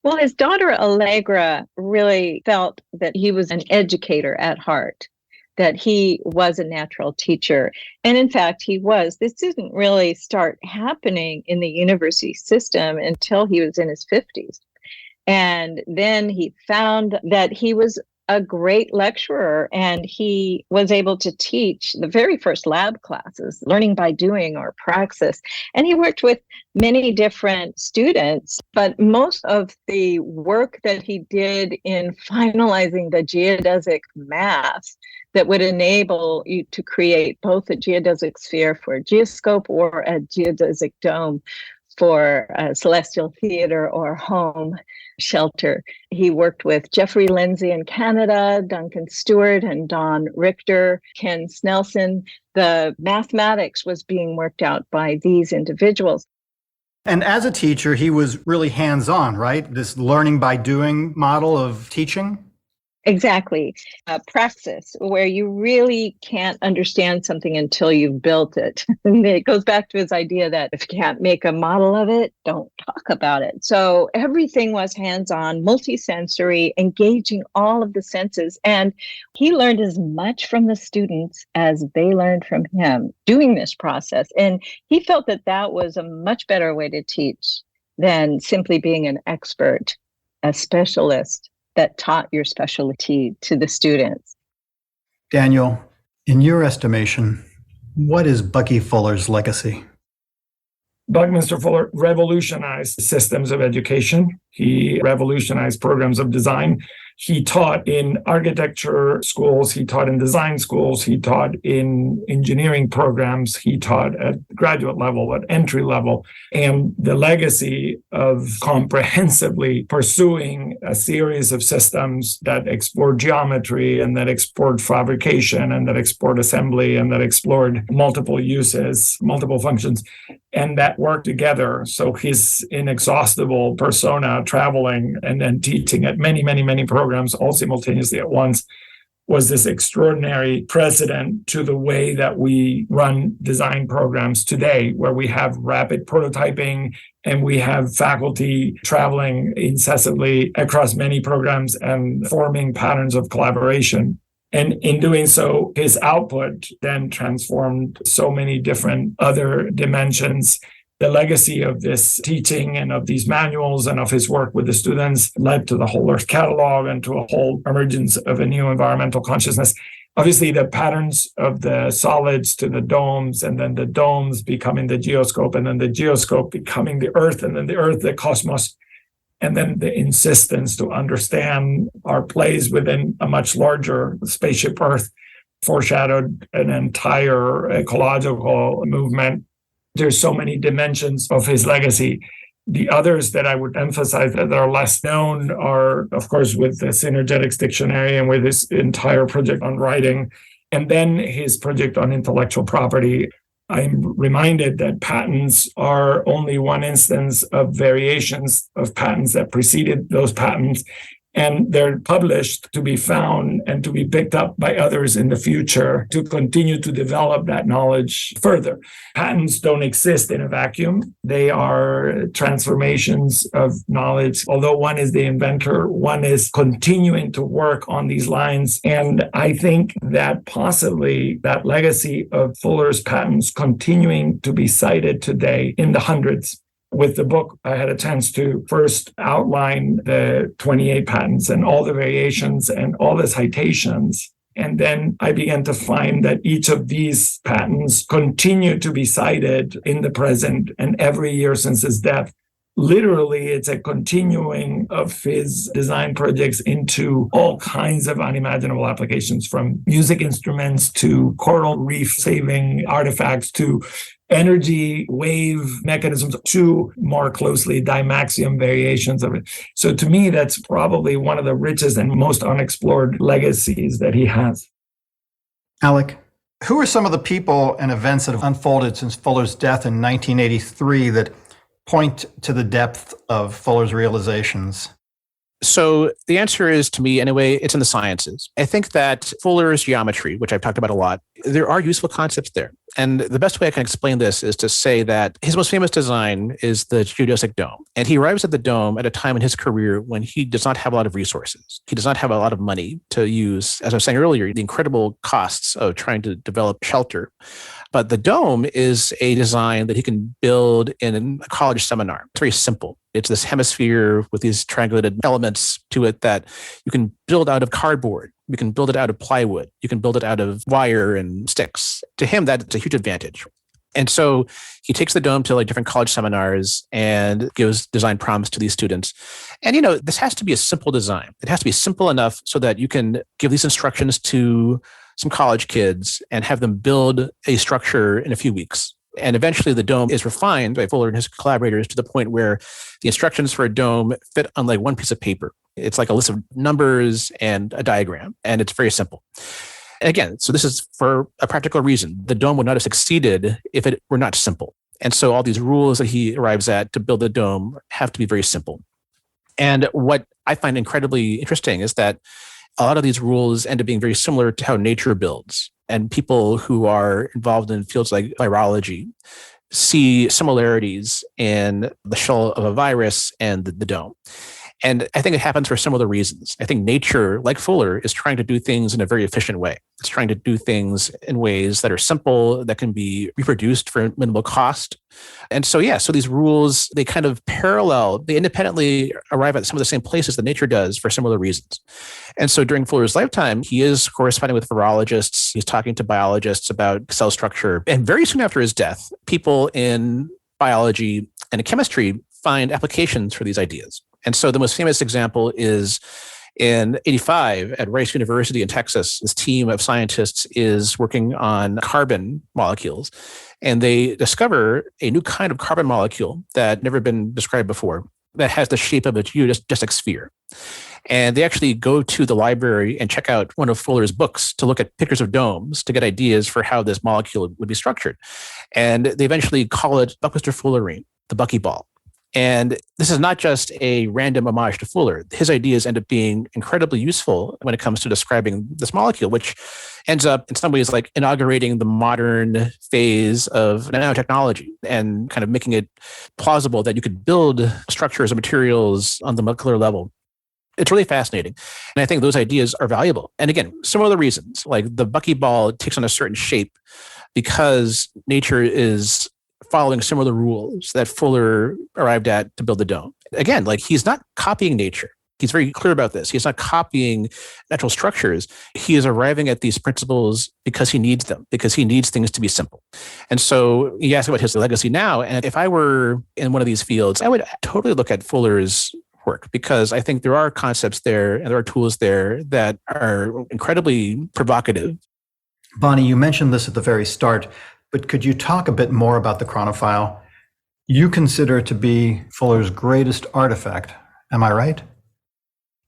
Speaker 2: Well, his daughter Allegra really felt that he was an educator at heart, that he was a natural teacher. And in fact, he was. This didn't really start happening in the university system until he was in his 50s. And then he found that he was a great lecturer, and he was able to teach the very first lab classes, learning by doing or praxis. And he worked with many different students, but most of the work that he did in finalizing the geodesic math that would enable you to create both a geodesic sphere for a geoscope or a geodesic dome for a celestial theater or home, shelter. He worked with Jeffrey Lindsay in Canada, Duncan Stewart and Don Richter, Ken Snelson. The mathematics was being worked out by these individuals.
Speaker 1: And as a teacher, he was really hands-on, right? This learning by doing model of teaching?
Speaker 2: Exactly. Praxis, where you really can't understand something until you've built it. And it goes back to his idea that if you can't make a model of it, don't talk about it. So everything was hands-on, multisensory, engaging all of the senses. And he learned as much from the students as they learned from him doing this process. And he felt that that was a much better way to teach than simply being an expert, a specialist that taught your specialty to the students.
Speaker 1: Daniel, in your estimation, what is Bucky Fuller's legacy?
Speaker 4: Buckminster Fuller revolutionized systems of education. He revolutionized programs of design. He taught in architecture schools. He taught in design schools. He taught in engineering programs. He taught at graduate level, at entry level. And the legacy of comprehensively pursuing a series of systems that explored geometry and that explored fabrication and that explored assembly and that explored multiple uses, multiple functions, and that worked together. So his inexhaustible persona traveling and then teaching at many, many, many programs all simultaneously at once was this extraordinary precedent to the way that we run design programs today, where we have rapid prototyping and we have faculty traveling incessantly across many programs and forming patterns of collaboration. And in doing so, his output then transformed so many different other dimensions. The legacy of this teaching and of these manuals and of his work with the students led to the whole Earth catalog and to a whole emergence of a new environmental consciousness. Obviously, the patterns of the solids to the domes, and then the domes becoming the geoscope, and then the geoscope becoming the Earth, and then the Earth, the cosmos, and then the insistence to understand our place within a much larger spaceship Earth foreshadowed an entire ecological movement. There's so many dimensions of his legacy. The others that I would emphasize that are less known are, of course, with the Synergetics Dictionary and with his entire project on writing, and then his project on intellectual property. I'm reminded that patents are only one instance of variations of patents that preceded those patents, and they're published to be found and to be picked up by others in the future to continue to develop that knowledge further. Patents don't exist in a vacuum. They are transformations of knowledge. Although one is the inventor, one is continuing to work on these lines. And I think that possibly that legacy of Fuller's patents continuing to be cited today in the hundreds. With the book, I had a chance to first outline the 28 patents and all the variations and all the citations. And then I began to find that each of these patents continue to be cited in the present and every year since his death. Literally, it's a continuing of his design projects into all kinds of unimaginable applications, from music instruments to coral reef saving artifacts to energy wave mechanisms to more closely Dymaxion variations of it. So to me, that's probably one of the richest and most unexplored legacies that he has.
Speaker 1: Alec, who are some of the people and events that have unfolded since Fuller's death in 1983 that point to the depth of Fuller's realizations?
Speaker 3: So the answer is, to me anyway, it's in the sciences. I think that Fuller's geometry, which I've talked about a lot, there are useful concepts there. And the best way I can explain this is to say that his most famous design is the geodesic dome. And he arrives at the dome at a time in his career when he does not have a lot of resources. He does not have a lot of money to use, as I was saying earlier, the incredible costs of trying to develop shelter. But the dome is a design that he can build in a college seminar. It's very simple. It's this hemisphere with these triangulated elements to it that you can build out of cardboard. You can build it out of plywood. You can build it out of wire and sticks. To him, that's a huge advantage. And so he takes the dome to like different college seminars and gives design prompts to these students. And, you know, this has to be a simple design. It has to be simple enough so that you can give these instructions to some college kids and have them build a structure in a few weeks. And eventually the dome is refined by Fuller and his collaborators to the point where the instructions for a dome fit on like one piece of paper. It's like a list of numbers and a diagram, and it's very simple. Again, so this is for a practical reason. The dome would not have succeeded if it were not simple. And so all these rules that he arrives at to build a dome have to be very simple. And what I find incredibly interesting is that a lot of these rules end up being very similar to how nature builds. And people who are involved in fields like virology see similarities in the shell of a virus and the dome. And I think it happens for similar reasons. I think nature, like Fuller, is trying to do things in a very efficient way. It's trying to do things in ways that are simple, that can be reproduced for minimal cost. And so, so these rules, they kind of parallel, they independently arrive at some of the same places that nature does for similar reasons. And so during Fuller's lifetime, he is corresponding with virologists. He's talking to biologists about cell structure. And very soon after his death, people in biology and chemistry find applications for these ideas. And so the most famous example is in 85 at Rice University in Texas. This team of scientists is working on carbon molecules, and they discover a new kind of carbon molecule that had never been described before that has the shape of a geodesic sphere. And they actually go to the library and check out one of Fuller's books to look at pictures of domes to get ideas for how this molecule would be structured. And they eventually call it Buckminster Fullerene, the Bucky ball. And this is not just a random homage to Fuller. His ideas end up being incredibly useful when it comes to describing this molecule, which ends up in some ways like inaugurating the modern phase of nanotechnology and kind of making it plausible that you could build structures and materials on the molecular level. It's really fascinating. And I think those ideas are valuable. And again, similar reasons, like the Bucky ball takes on a certain shape because nature is following similar rules that Fuller arrived at to build the dome. Again, like he's not copying nature. He's very clear about this. He's not copying natural structures. He is arriving at these principles because he needs them, because he needs things to be simple. And so you ask about his legacy now. And if I were in one of these fields, I would totally look at Fuller's work because I think there are concepts there and there are tools there that are incredibly provocative.
Speaker 1: Bonnie, you mentioned this at the very start, but could you talk a bit more about the chronophile? You consider it to be Fuller's greatest artifact. Am I right?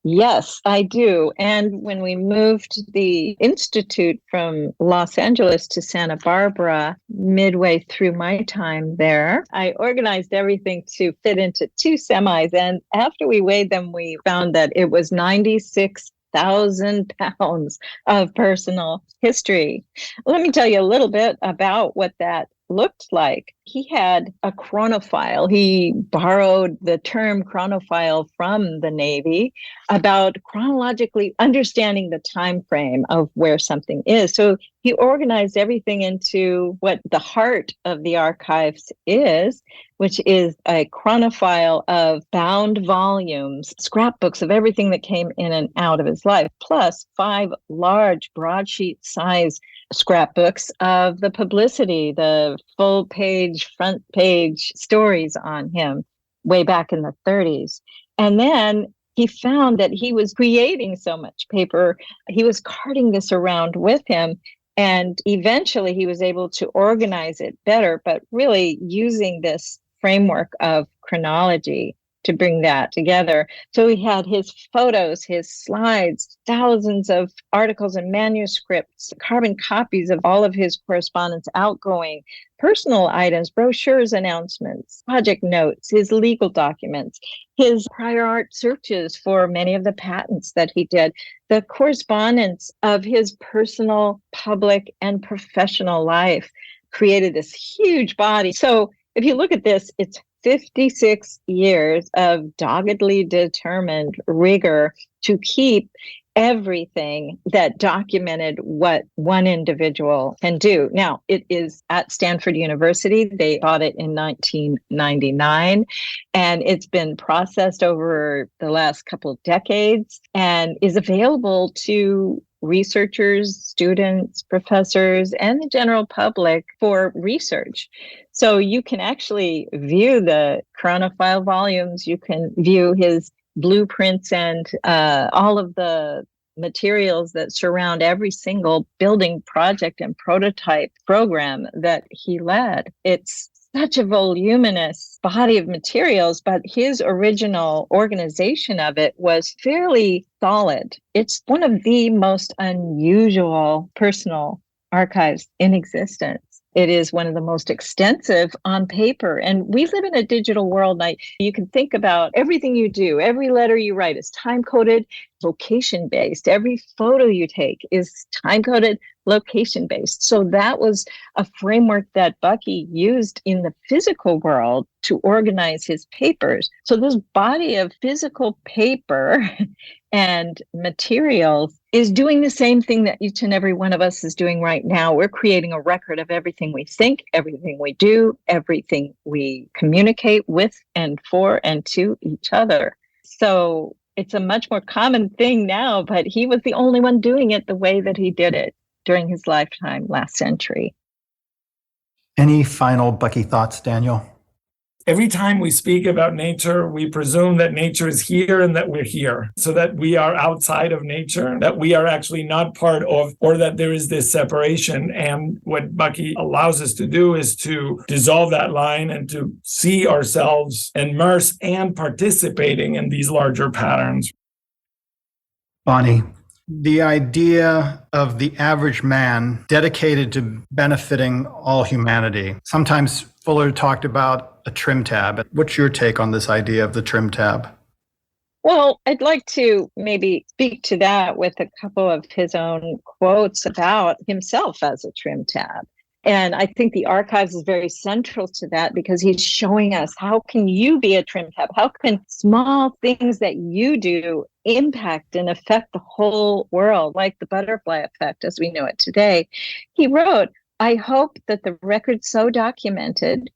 Speaker 2: Yes, I do. And when we moved the Institute from Los Angeles to Santa Barbara, midway through my time there, I organized everything to fit into 2 semis. And after we weighed them, we found that it was 96,000 pounds of personal history. Let me tell you a little bit about what that looked like. He had a chronophile. He borrowed the term chronophile from the Navy about chronologically understanding the time frame of where something is. So he organized everything into what the heart of the archives is, which is a chronophile of bound volumes, scrapbooks of everything that came in and out of his life, plus 5 large broadsheet size scrapbooks of the publicity, the full page, front page stories on him way back in the 30s. And then he found that he was creating so much paper, he was carting this around with him. And eventually he was able to organize it better, but really using this framework of chronology to bring that together. So he had his photos, his slides, thousands of articles and manuscripts, carbon copies of all of his correspondence, outgoing, personal items, brochures, announcements, project notes, his legal documents, his prior art searches for many of the patents that he did, the correspondence of his personal, public, and professional life created this huge body. So if you look at this, it's 56 years of doggedly determined rigor to keep everything that documented what one individual can do. Now, it is at Stanford University. They bought it in 1999, and it's been processed over the last couple of decades and is available to researchers, students, professors, and the general public for research. So you can actually view the chronophile volumes, you can view his blueprints and all of the materials that surround every single building project and prototype program that he led. It's such a voluminous body of materials, but his original organization of it was fairly solid. It's one of the most unusual personal archives in existence. It is one of the most extensive on paper. And we live in a digital world now. You can think about everything you do, every letter you write is time-coded, location-based. Every photo you take is time-coded, location-based. So that was a framework that Bucky used in the physical world to organize his papers. So this body of physical paper and materials is doing the same thing that each and every one of us is doing right now. We're creating a record of everything we think, everything we do, everything we communicate with and for and to each other. So it's a much more common thing now, but he was the only one doing it the way that he did it during his lifetime last century.
Speaker 1: Any final Bucky thoughts, Daniel?
Speaker 4: Every time we speak about nature, we presume that nature is here and that we're here, so that we are outside of nature, that we are actually not part of, or that there is this separation. And what Bucky allows us to do is to dissolve that line and to see ourselves immersed and participating in these larger patterns.
Speaker 1: Bonnie, the idea of the average man dedicated to benefiting all humanity. Sometimes Fuller talked about a trim tab. What's your take on this idea of the trim tab?
Speaker 2: Well, I'd like to maybe speak to that with a couple of his own quotes about himself as a trim tab. And I think the archives is very central to that because he's showing us how can you be a trim tab? How can small things that you do impact and affect the whole world, like the butterfly effect as we know it today? He wrote, I hope that the record so documented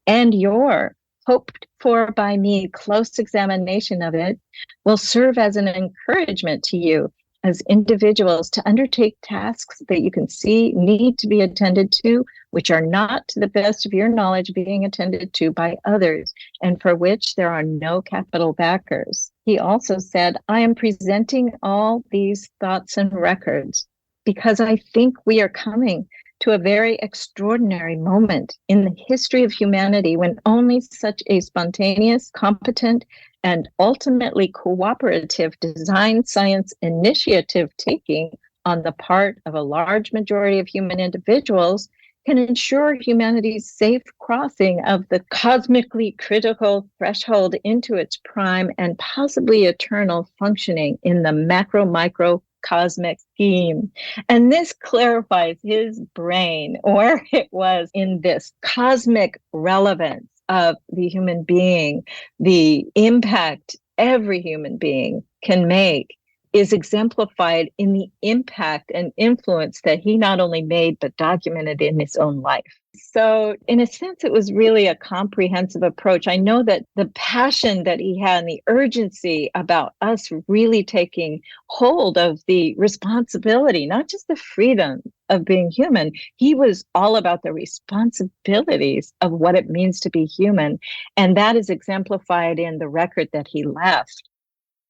Speaker 2: and your hoped for by me close examination of it will serve as an encouragement to you as individuals to undertake tasks that you can see need to be attended to, which are not to the best of your knowledge being attended to by others, and for which there are no capital backers. He also said, I am presenting all these thoughts and records because I think we are coming to a very extraordinary moment in the history of humanity when only such a spontaneous, competent, and ultimately cooperative design science initiative taking on the part of a large majority of human individuals can ensure humanity's safe crossing of the cosmically critical threshold into its prime and possibly eternal functioning in the macro-micro cosmic scheme. And this clarifies his brain where it was in this cosmic relevance of the human being. The impact every human being can make is exemplified in the impact and influence that he not only made, but documented in his own life. So in a sense, it was really a comprehensive approach. I know that the passion that he had and the urgency about us really taking hold of the responsibility, not just the freedom of being human. He was all about the responsibilities of what it means to be human. And that is exemplified in the record that he left.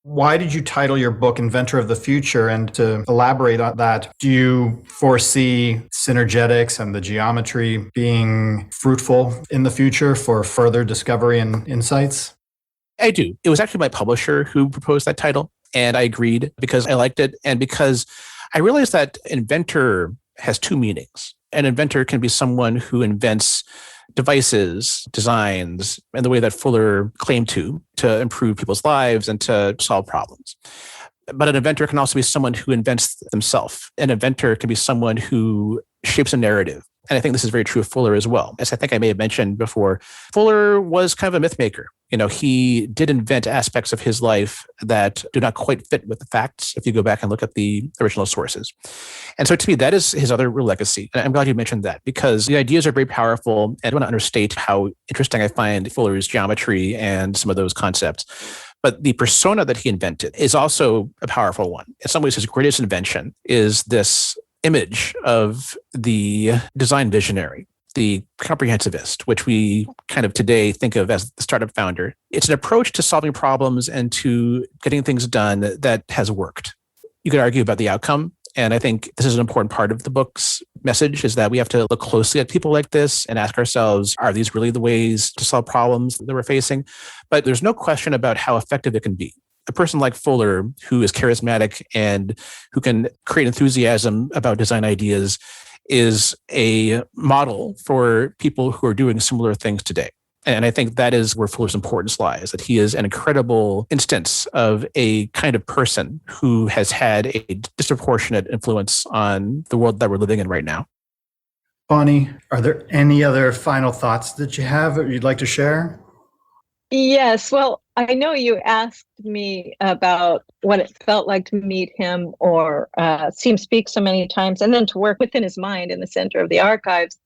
Speaker 1: Why did you title your book Inventor of the Future? And to elaborate on that, do you foresee synergetics and the geometry being fruitful in the future for further discovery and insights?
Speaker 3: I do. It was actually my publisher who proposed that title, and I agreed because I liked it and because I realized that inventor has two meanings. An inventor can be someone who invents devices, designs, and the way that Fuller claimed to improve people's lives and to solve problems. But an inventor can also be someone who invents themselves. An inventor can be someone who shapes a narrative. And I think this is very true of Fuller as well. As I think I may have mentioned before, Fuller was kind of a myth maker. You know, he did invent aspects of his life that do not quite fit with the facts if you go back and look at the original sources. And so to me, that is his other real legacy. And I'm glad you mentioned that because the ideas are very powerful. I don't want to understate how interesting I find Fuller's geometry and some of those concepts. But the persona that he invented is also a powerful one. In some ways, his greatest invention is this image of the design visionary, the comprehensivist, which we kind of today think of as the startup founder. It's an approach to solving problems and to getting things done that has worked. You could argue about the outcome. And I think this is an important part of the book's message, is that we have to look closely at people like this and ask ourselves, are these really the ways to solve problems that we're facing? But there's no question about how effective it can be. A person like Fuller, who is charismatic and who can create enthusiasm about design ideas, is a model for people who are doing similar things today. And I think that is where Fuller's importance lies, that he is an incredible instance of a kind of person who has had a disproportionate influence on the world that we're living in right now.
Speaker 1: Bonnie, are there any other final thoughts that you have that you'd like to share?
Speaker 2: Yes. Well, I know you asked me about what it felt like to meet him or see him speak so many times, and then to work within his mind in the center of the archives.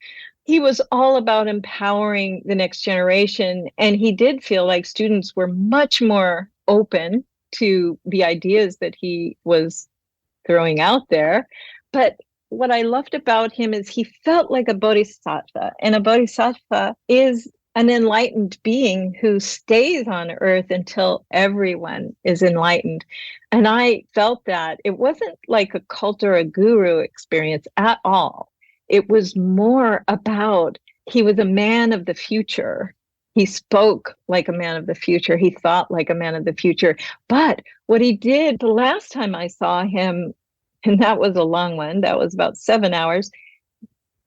Speaker 2: He was all about empowering the next generation, and he did feel like students were much more open to the ideas that he was throwing out there. But what I loved about him is he felt like a bodhisattva, and a bodhisattva is an enlightened being who stays on earth until everyone is enlightened. And I felt that it wasn't like a cult or a guru experience at all. It was more about, he was a man of the future. He spoke like a man of the future. He thought like a man of the future. But what he did the last time I saw him, and that was a long one, that was about 7 hours,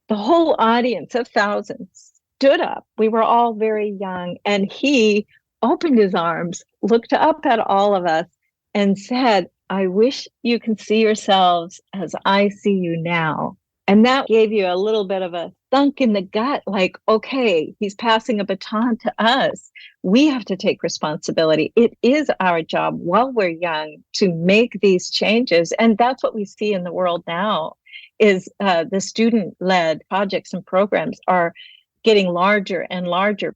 Speaker 2: the whole audience of thousands stood up. We were all very young, and he opened his arms, looked up at all of us, and said, "I wish you can see yourselves as I see you now." And that gave you a little bit of a thunk in the gut, like, okay, he's passing a baton to us. We have to take responsibility. It is our job while we're young to make these changes. And that's what we see in the world now, is the student-led projects and programs are getting larger and larger.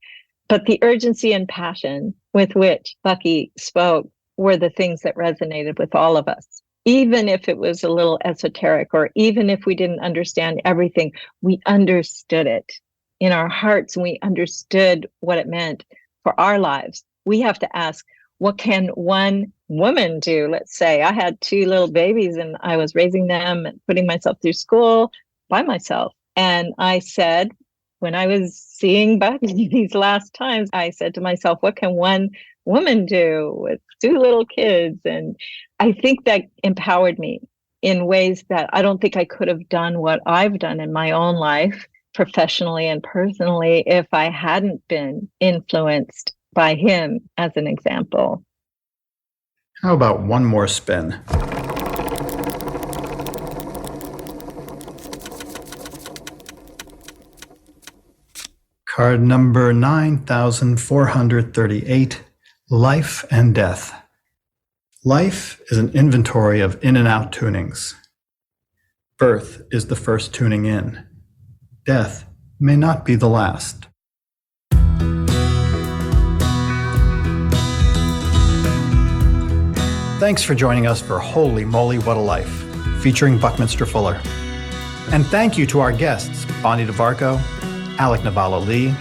Speaker 2: But the urgency and passion with which Bucky spoke were the things that resonated with all of us. Even if it was a little esoteric, or even if we didn't understand everything, we understood it in our hearts, and we understood what it meant for our lives. We have to ask, what can one woman do? Let's say I had 2 little babies and I was raising them and putting myself through school by myself. And I said, when I was seeing Bucky these last times, I said to myself, what can one woman do with 2 little kids? And I think that empowered me in ways that I don't think I could have done what I've done in my own life, professionally and personally, if I hadn't been influenced by him as an example.
Speaker 1: How about one more spin? Card number 9438, Life and Death. Life is an inventory of in and out tunings. Birth is the first tuning in. Death may not be the last. Thanks for joining us for Holy Moly, What a Life, featuring Buckminster Fuller. And thank you to our guests, Bonnie DeVarco, Alec Nevala-Lee,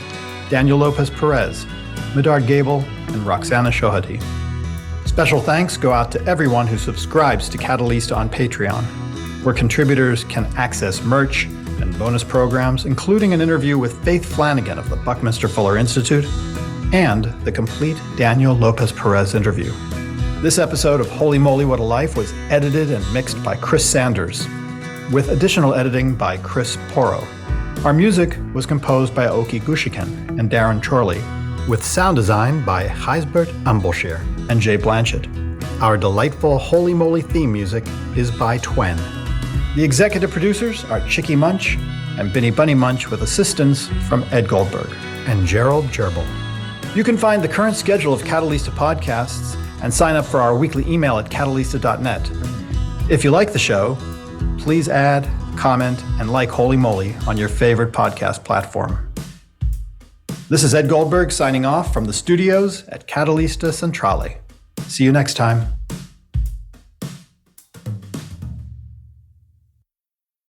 Speaker 1: Daniel Lopez-Perez, Medard Gabel, and Roxanna Shohadaee. Special thanks go out to everyone who subscribes to Catalyst on Patreon, where contributors can access merch and bonus programs, including an interview with Faith Flanagan of the Buckminster Fuller Institute and the complete Daniel Lopez-Perez interview. This episode of Holy Moly, What a Life was edited and mixed by Chris Sanders, with additional editing by Chris Porro. Our music was composed by Oki Gushiken and Darren Chorley, with sound design by Gijsbert Ambelshire and Jay Blanchett. Our delightful Holy Moly theme music is by Twen. The executive producers are Chicky Munch and Binny Bunny Munch, with assistance from Ed Goldberg and Gerald Gerbil. You can find the current schedule of Catalysta podcasts and sign up for our weekly email at catalysta.net. If you like the show, please add, comment, and like Holy Moly on your favorite podcast platform. This is Ed Goldberg signing off from the studios at Catalysta Centrale. See you next time.